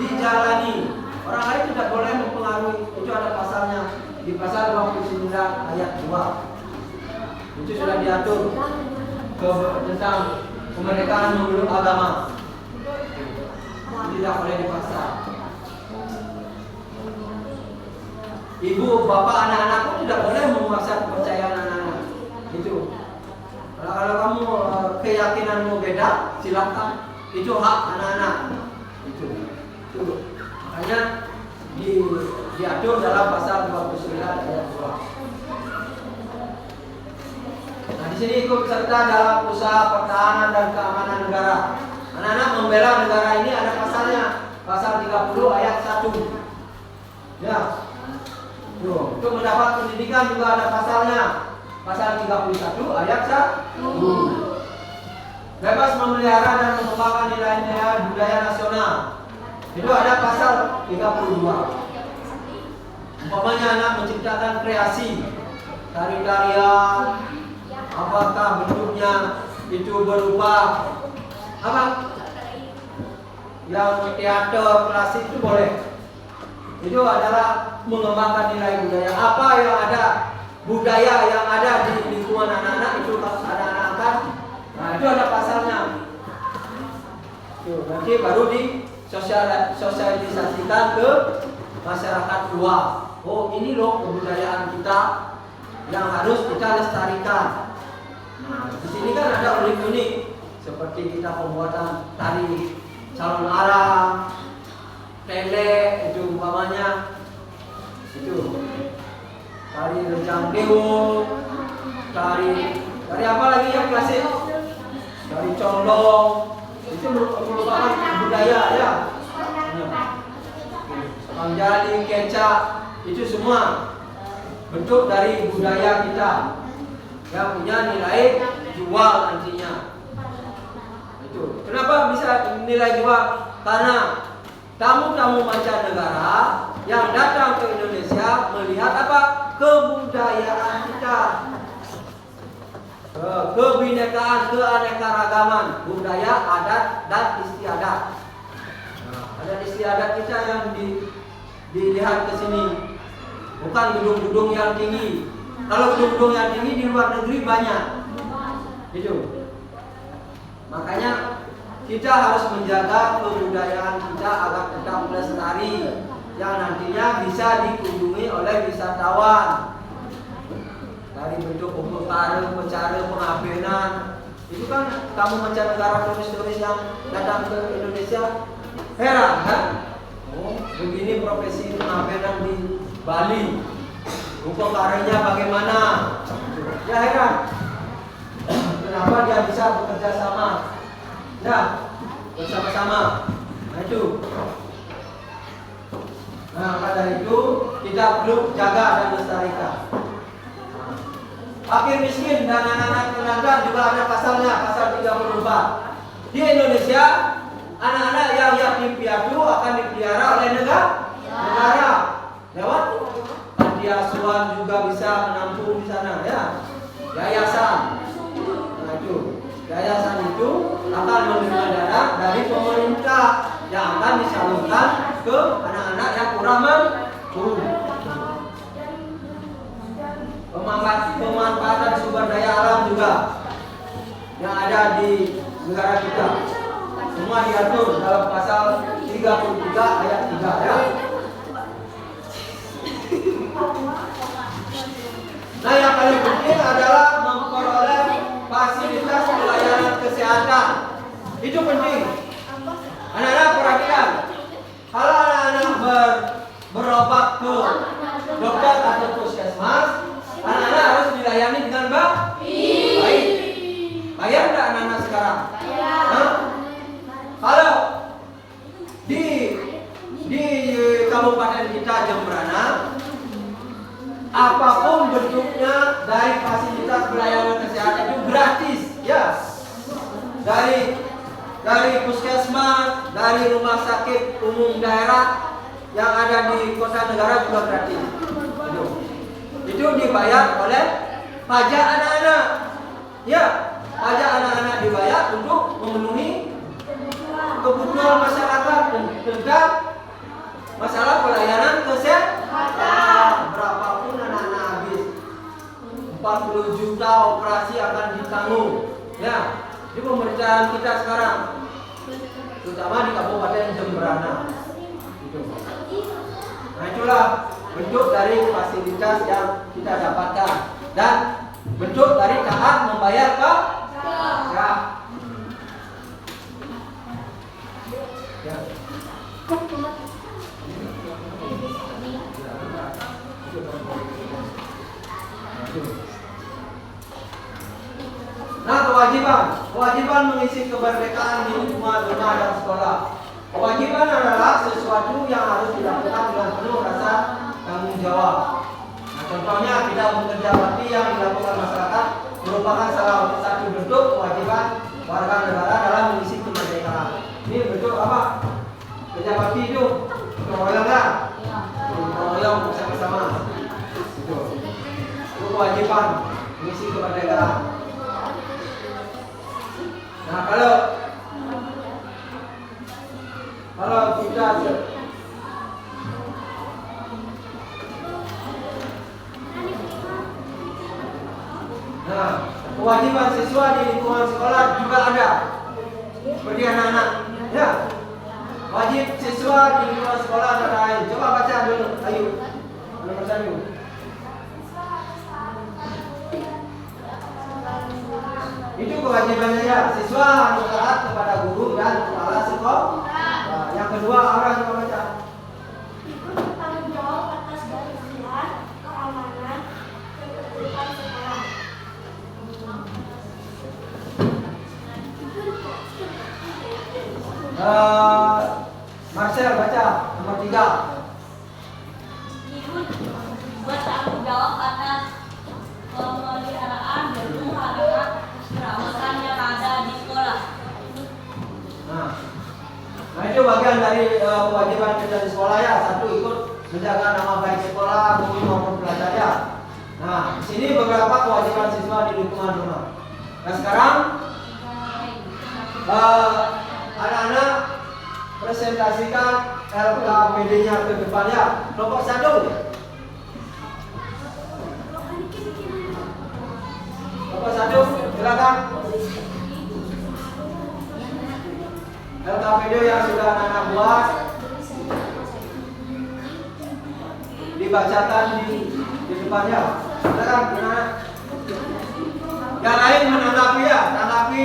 dijalani. Orang lain tidak boleh mempengaruhi. Itu ada pasalnya di pasal 29 ayat 2. Itu sudah diatur tentang kemerdekaan memeluk agama. Tidak boleh dipaksa. Ibu, bapak, anak-anak pun tidak boleh memaksa kepercayaan anak-anak. Itu. Kalau kamu keyakinanmu beda, silakan. Itu hak anak-anak. Itu. Makanya diatur dalam pasal 29 ayat 2. Nah, di sini ikut serta dalam usaha pertahanan dan keamanan negara. Anak-anak membela negara ini ada pasalnya. Pasal 30 ayat 1. Ya. Tuh, untuk mendapat pendidikan juga ada pasalnya. Pasal 31 ayat 1. Bebas memelihara dan mengembangkan nilai-nilai budaya nasional. Itu ada pasal 32. Umpamanya anak menciptakan kreasi, tari-tarian, apakah bentuknya itu berupa apa? Yang teater klasik itu boleh. Itu adalah mengembangkan nilai budaya. Apa yang ada, budaya yang ada di lingkungan anak-anak itu harus ada anak-anak. Nah, itu ada pasalnya. Tuh, nanti baru disosialisasikan ke masyarakat luas. Oh, ini loh kebudayaan kita. yang harus kita lestarikan. Nah, di sini kan ada unik-unik seperti kita pembuatan tari calon arang, tele itu umpamanya, itu tari rejang dewo, tari apa lagi yang klasik, tari condong, itu merupakan budaya ya. Pangjali, kecak, itu semua bentuk dari budaya kita yang punya nilai jual nantinya. Itu kenapa bisa nilai jual? Karena tamu-tamu mancanegara yang datang ke Indonesia melihat apa? Kebudayaan kita, kebinekaan, keanekaragaman budaya, adat dan istiadat. Nah, adat istiadat kita yang dilihat ke sini, bukan gedung-gedung yang tinggi. Kalau gedung-gedung yang tinggi di luar negeri banyak, itu. Makanya kita harus menjaga kebudayaan kita agar tetap lestari, yang nantinya bisa dikunjungi oleh wisatawan. Dari bentuk pecara, pengabenan, itu kan tamu mancanegara, turis-turis yang datang ke Indonesia heran kan? Oh, begini profesi pengabenan di Bali, upacaranya bagaimana? Ya heran. Kenapa dia bisa bekerja sama? Ya, bersama-sama. Nah itu. Nah, pada itu kita perlu jaga dan lestarikan. Fakir miskin dan anak-anak pengantar juga ada pasalnya, pasal 34. Di Indonesia, anak-anak yang yatim piatu akan dipelihara oleh negara. Lewat panti asuhan juga bisa menampung di sana ya. Yayasan. Nah itu, yayasan itu akan menerima dana dari pemerintah yang akan disalurkan ke anak-anak yang kurang mampu. Pemanfaatan sumber daya alam juga yang ada di negara kita semua diatur dalam pasal 33 ayat 3 ya. Nah, yang paling penting adalah memperoleh fasilitas pelayanan kesehatan. Itu penting. Anak-anak perhatikan, kalau anak-anak berobat ke dokter atau puskesmas, anak-anak harus dilayani dengan baik. Bayar enggak anak-anak sekarang? Hah? Kalau di kabupaten kita Jembrana, apapun bentuknya dari fasilitas pelayanan kesehatan itu gratis, ya. Dari puskesmas, dari rumah sakit umum daerah yang ada di kota negara juga gratis. Itu dibayar oleh pajak anak-anak. Ya, pajak anak-anak dibayar untuk memenuhi kebutuhan masyarakat tentang masalah pelayanan kesehatan. Berapapun anak-anak habis, 40 juta operasi akan ditanggung. Ya, di pemerintahan kita sekarang, terutama di Kabupaten Jembrana. Nah itulah bentuk dari fasilitas yang kita dapatkan dan bentuk dari taat membayar pajak. Ya. Nah, kewajiban mengisi kemerdekaan di rumah dan sekolah. Kewajiban adalah sesuatu yang harus dilakukan dengan penuh rasa tanggung jawab. Nah, contohnya kita bekerja bakti yang dilakukan masyarakat merupakan salah satu bentuk kewajiban warga negara dalam mengisi kemerdekaan. Ini bentuk apa? Kerja bakti itu royong kan? Royong bersama-sama. Itu kewajiban mengisi kemerdekaan. Nah, kalau kita kewajiban siswa di lingkungan sekolah juga ada. Seperti anak-anak, ya. Wajib siswa di lingkungan sekolah ada lain. Coba baca dulu, ayo. Nomor 1. Itu kewajibannya ya. Siswa harus taat kepada guru dan kepala sekolah. Nah, yang kedua, orang yang baca. Ikut bertanggung jawab atas kebersihan, keamanan, dan ketertiban sekolah. Marcel baca nomor 3. Ikut bertanggung jawab atas pemeliharaan dan penghargaan keselamatan yang ada di sekolah. Nah itu bagian dari kewajiban kita di sekolah ya. Satu, ikut menjaga nama baik sekolah, guru maupun pelajar ya. Nah, di sini beberapa kewajiban siswa di lingkungan rumah. Nah sekarang anak-anak presentasikan LKPD-nya ke depan ya. Kelompok 1. Kelompok 1, silakan. LKPD yang sudah anak buat dibacakan di depannya. Silakan anak. Yang lain menanggapi ya, tanggapi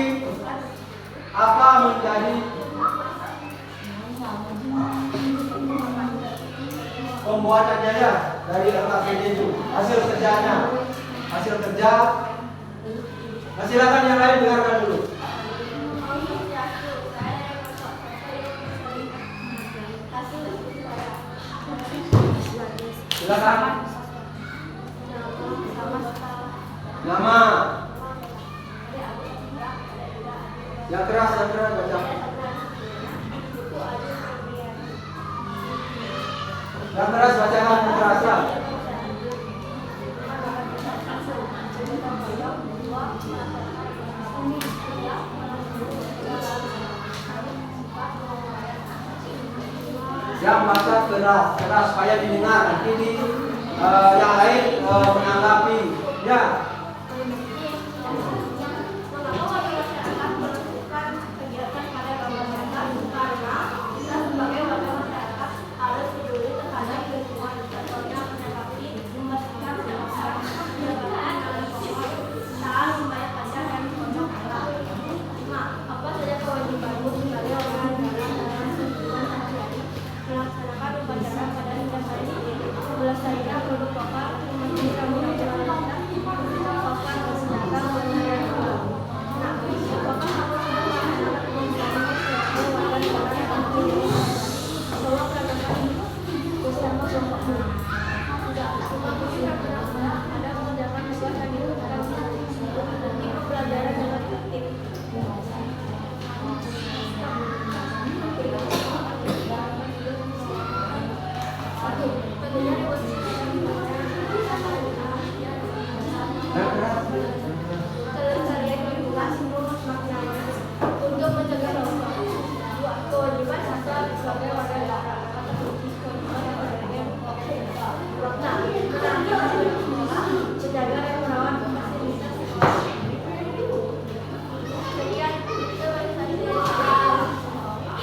apa menjadi pembuatannya ya dari LKPD itu, hasil kerjanya, hasil kerja. Nah, silakan yang lain dengarkan dulu. Silakan. Nama. Yang keras baca. Yang keras bacakan yang keras ya. Yang baca keras supaya didengar nanti di yang lain menanggapi ya.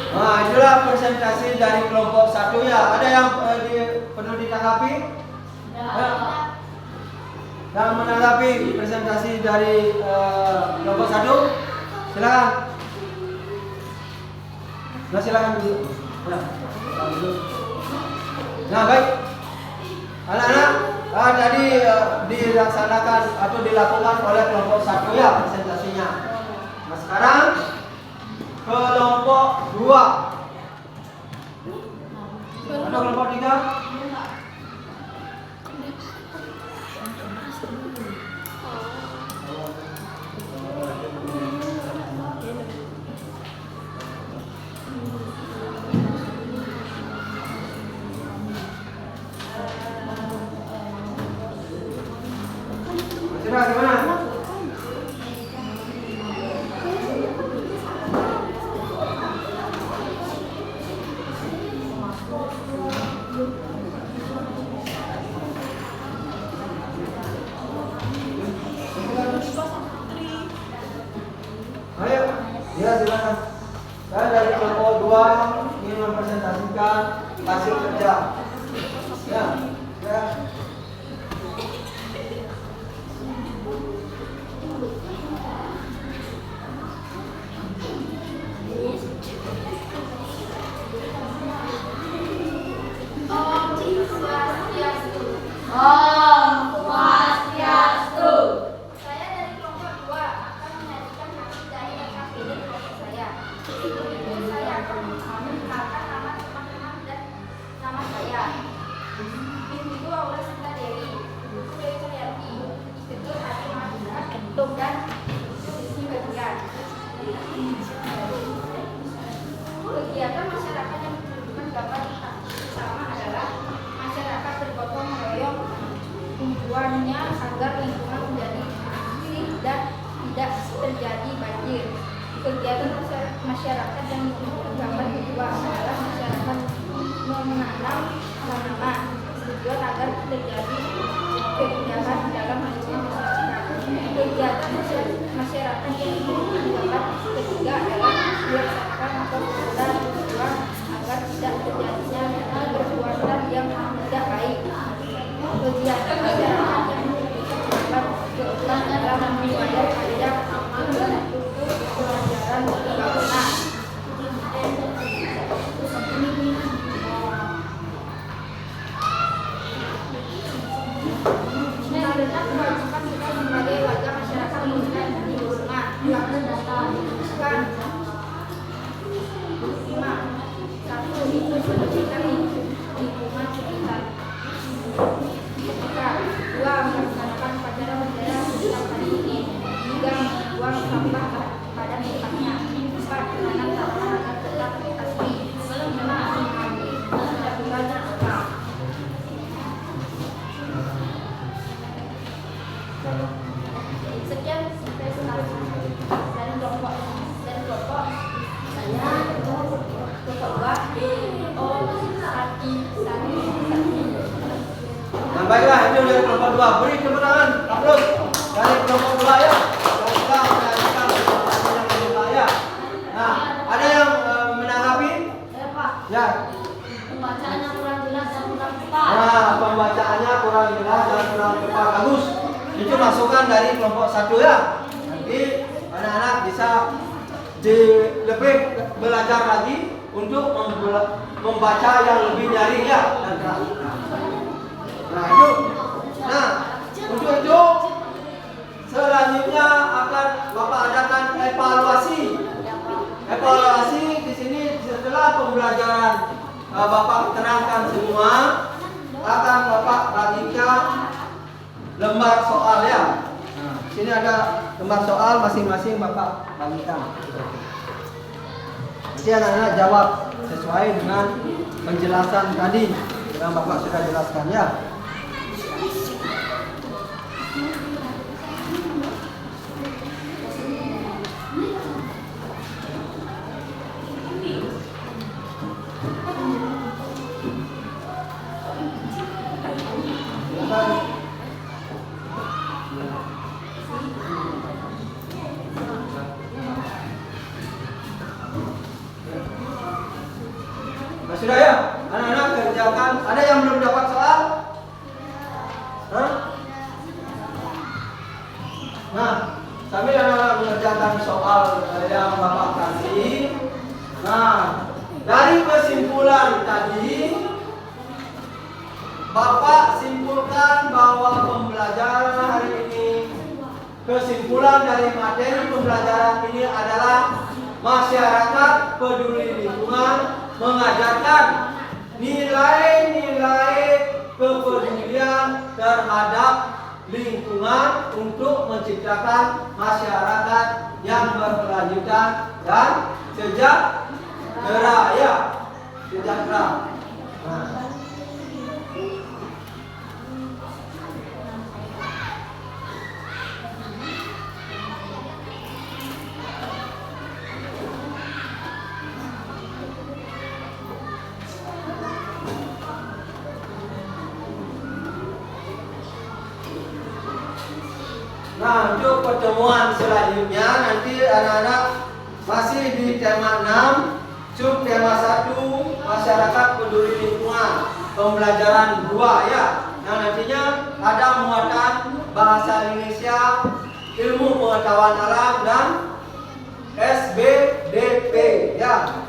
Nah, itulah presentasi dari kelompok 1 ya. Ada yang perlu ditanggapi? Ya. Dan menanggapi presentasi dari kelompok 1? Silakan. Nah, silakan dulu. Nah, baik. Anak-anak, tadi dilaksanakan atau dilakukan oleh kelompok 1 ya presentasinya. Nah, sekarang kelompok 2. Ada kelompok 3? Sudah gimana? Ayo, ya silakan. Saya dari kelompok 2 ingin mempresentasikan hasil kerja. Ya, ya. Saya akan memperkenalkan nama teman-teman dan nama saya. Ibu Aula Sinta Dewi, Ibu Dewi Suryati, Ibu Hati Mahasiswa, Ketum dan Sisi Bagian. Kegiatan masyarakat yang menunjukkan gambar bersama adalah masyarakat bergotong royong, tujuannya agar lingkungan menjadi bersih dan tidak terjadi banjir. Kegiatan masyarakat yang menunjukkan gambar kedua adalah masyarakat menanam tanaman, tujuan agar terjadi kegiatan dalam lingkungan masyarakat. Kegiatan masyarakat yang menunjukkan gambar ketiga adalah melaksanakan atau program tujuan agar tidak terjadinya perbuatan yang tidak baik. Kegiatan masyarakat yang menunjukkan gambar keempat adalah membayar pajak tujuan untuk pelajaran bangunan. Karena kewajiban kita sebagai warga masyarakat menjaga lingkungan, melakukan 1. Membersihkan lingkungan sekitar. 2. Melaksanakan upacara bendera setiap hari ini. 3. Membuang sampah pada tempatnya. 4. Menanam tanaman agar tetap asli. 5. Tidak belajar total. Sekian presentasi dari kelompok saya kelompok 2 Nah, baiklah, itu dari kelompok 2. Beri kemenangan, aplaus dari kelompok 2 ya. Kita menyanyikan presentasi yang kedua ya. Nah, ada yang menanggapi? Pak. Ya. Pembacaannya kurang jelas dan kurang tepat. Nah, pembacaannya kurang jelas dan kurang tepat. Bagus. Itu masukan dari kelompok 1 ya. Nanti anak-anak bisa lebih belajar lagi untuk membaca yang lebih nyaring ya. Nah itu. Nah untuk itu selanjutnya akan Bapak adakan evaluasi. Evaluasi di sini setelah pembelajaran Bapak terangkan semua, akan Bapak bagikan lembar soal ya. Nah, sini ada lembar soal masing-masing Bapak bagikan. Nanti anak-anak jawab sesuai dengan penjelasan tadi yang Bapak sudah jelaskan ya. Sudah ya, anak-anak kerjakan. Ada yang belum dapat soal? Hah? Nah, sambil anak-anak mengerjakan soal yang Bapak kasih. Nah, dari kesimpulan tadi, Bapak simpulkan bahwa pembelajaran hari ini, kesimpulan dari materi pembelajaran ini adalah masyarakat peduli lingkungan mengajarkan nilai-nilai kepedulian terhadap lingkungan untuk menciptakan masyarakat yang berkelanjutan dan sejahtera ya. Sejahtera. Nah. Nah, untuk pertemuan selanjutnya nanti anak-anak masih di tema 6, sub tema 1, masyarakat peduli lingkungan, pembelajaran 2 ya. Nah, nantinya ada muatan bahasa Indonesia, ilmu pengetahuan alam dan SBDP ya.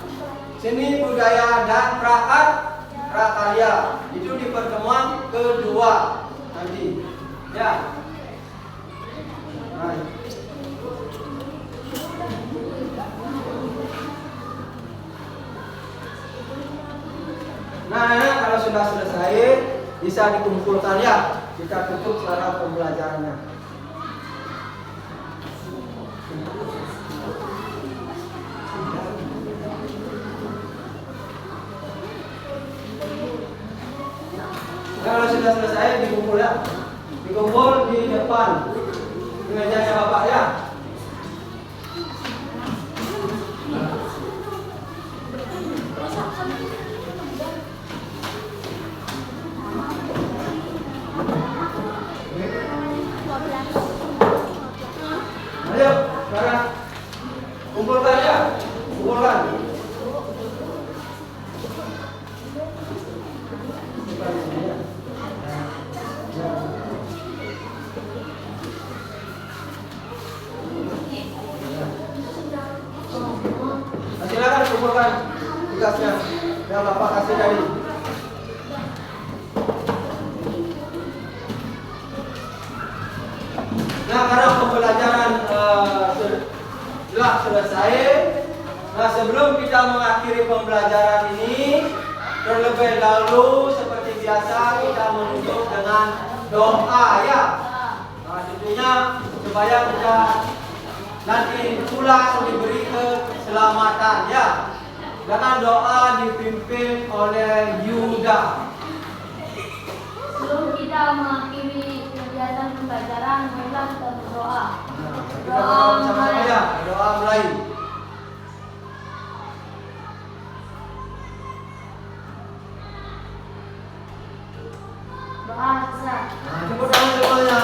Seni budaya dan prakarya. Itu di pertemuan kedua nanti. Ya. Nah. sudah selesai, bisa dikumpulkan ya. Kita tutup secara pembelajarannya. Kalau sudah selesai dikumpul ya. Dikumpul di depan mejanya Bapak ya. Ayo, sekarang kumpulkan ya. Kumpulkan. Silakan kumpulkan tugasnya yang Bapak kasih tadi. Nah, karena pembelajaran sudah selesai. Nah, sebelum kita mengakhiri pembelajaran ini, terlebih dahulu seperti biasa kita menutup dengan doa ya. Nah, tentunya supaya kita nanti pulang diberi keselamatan ya. Dengan doa dipimpin oleh Yuda. Sebelum kita mengakhiri kegiatan pembelajaran, marilah kita berdoa. Kita berdoa bersama-sama ya. Doa mulai. Doa besar. Tepuk tangan semuanya.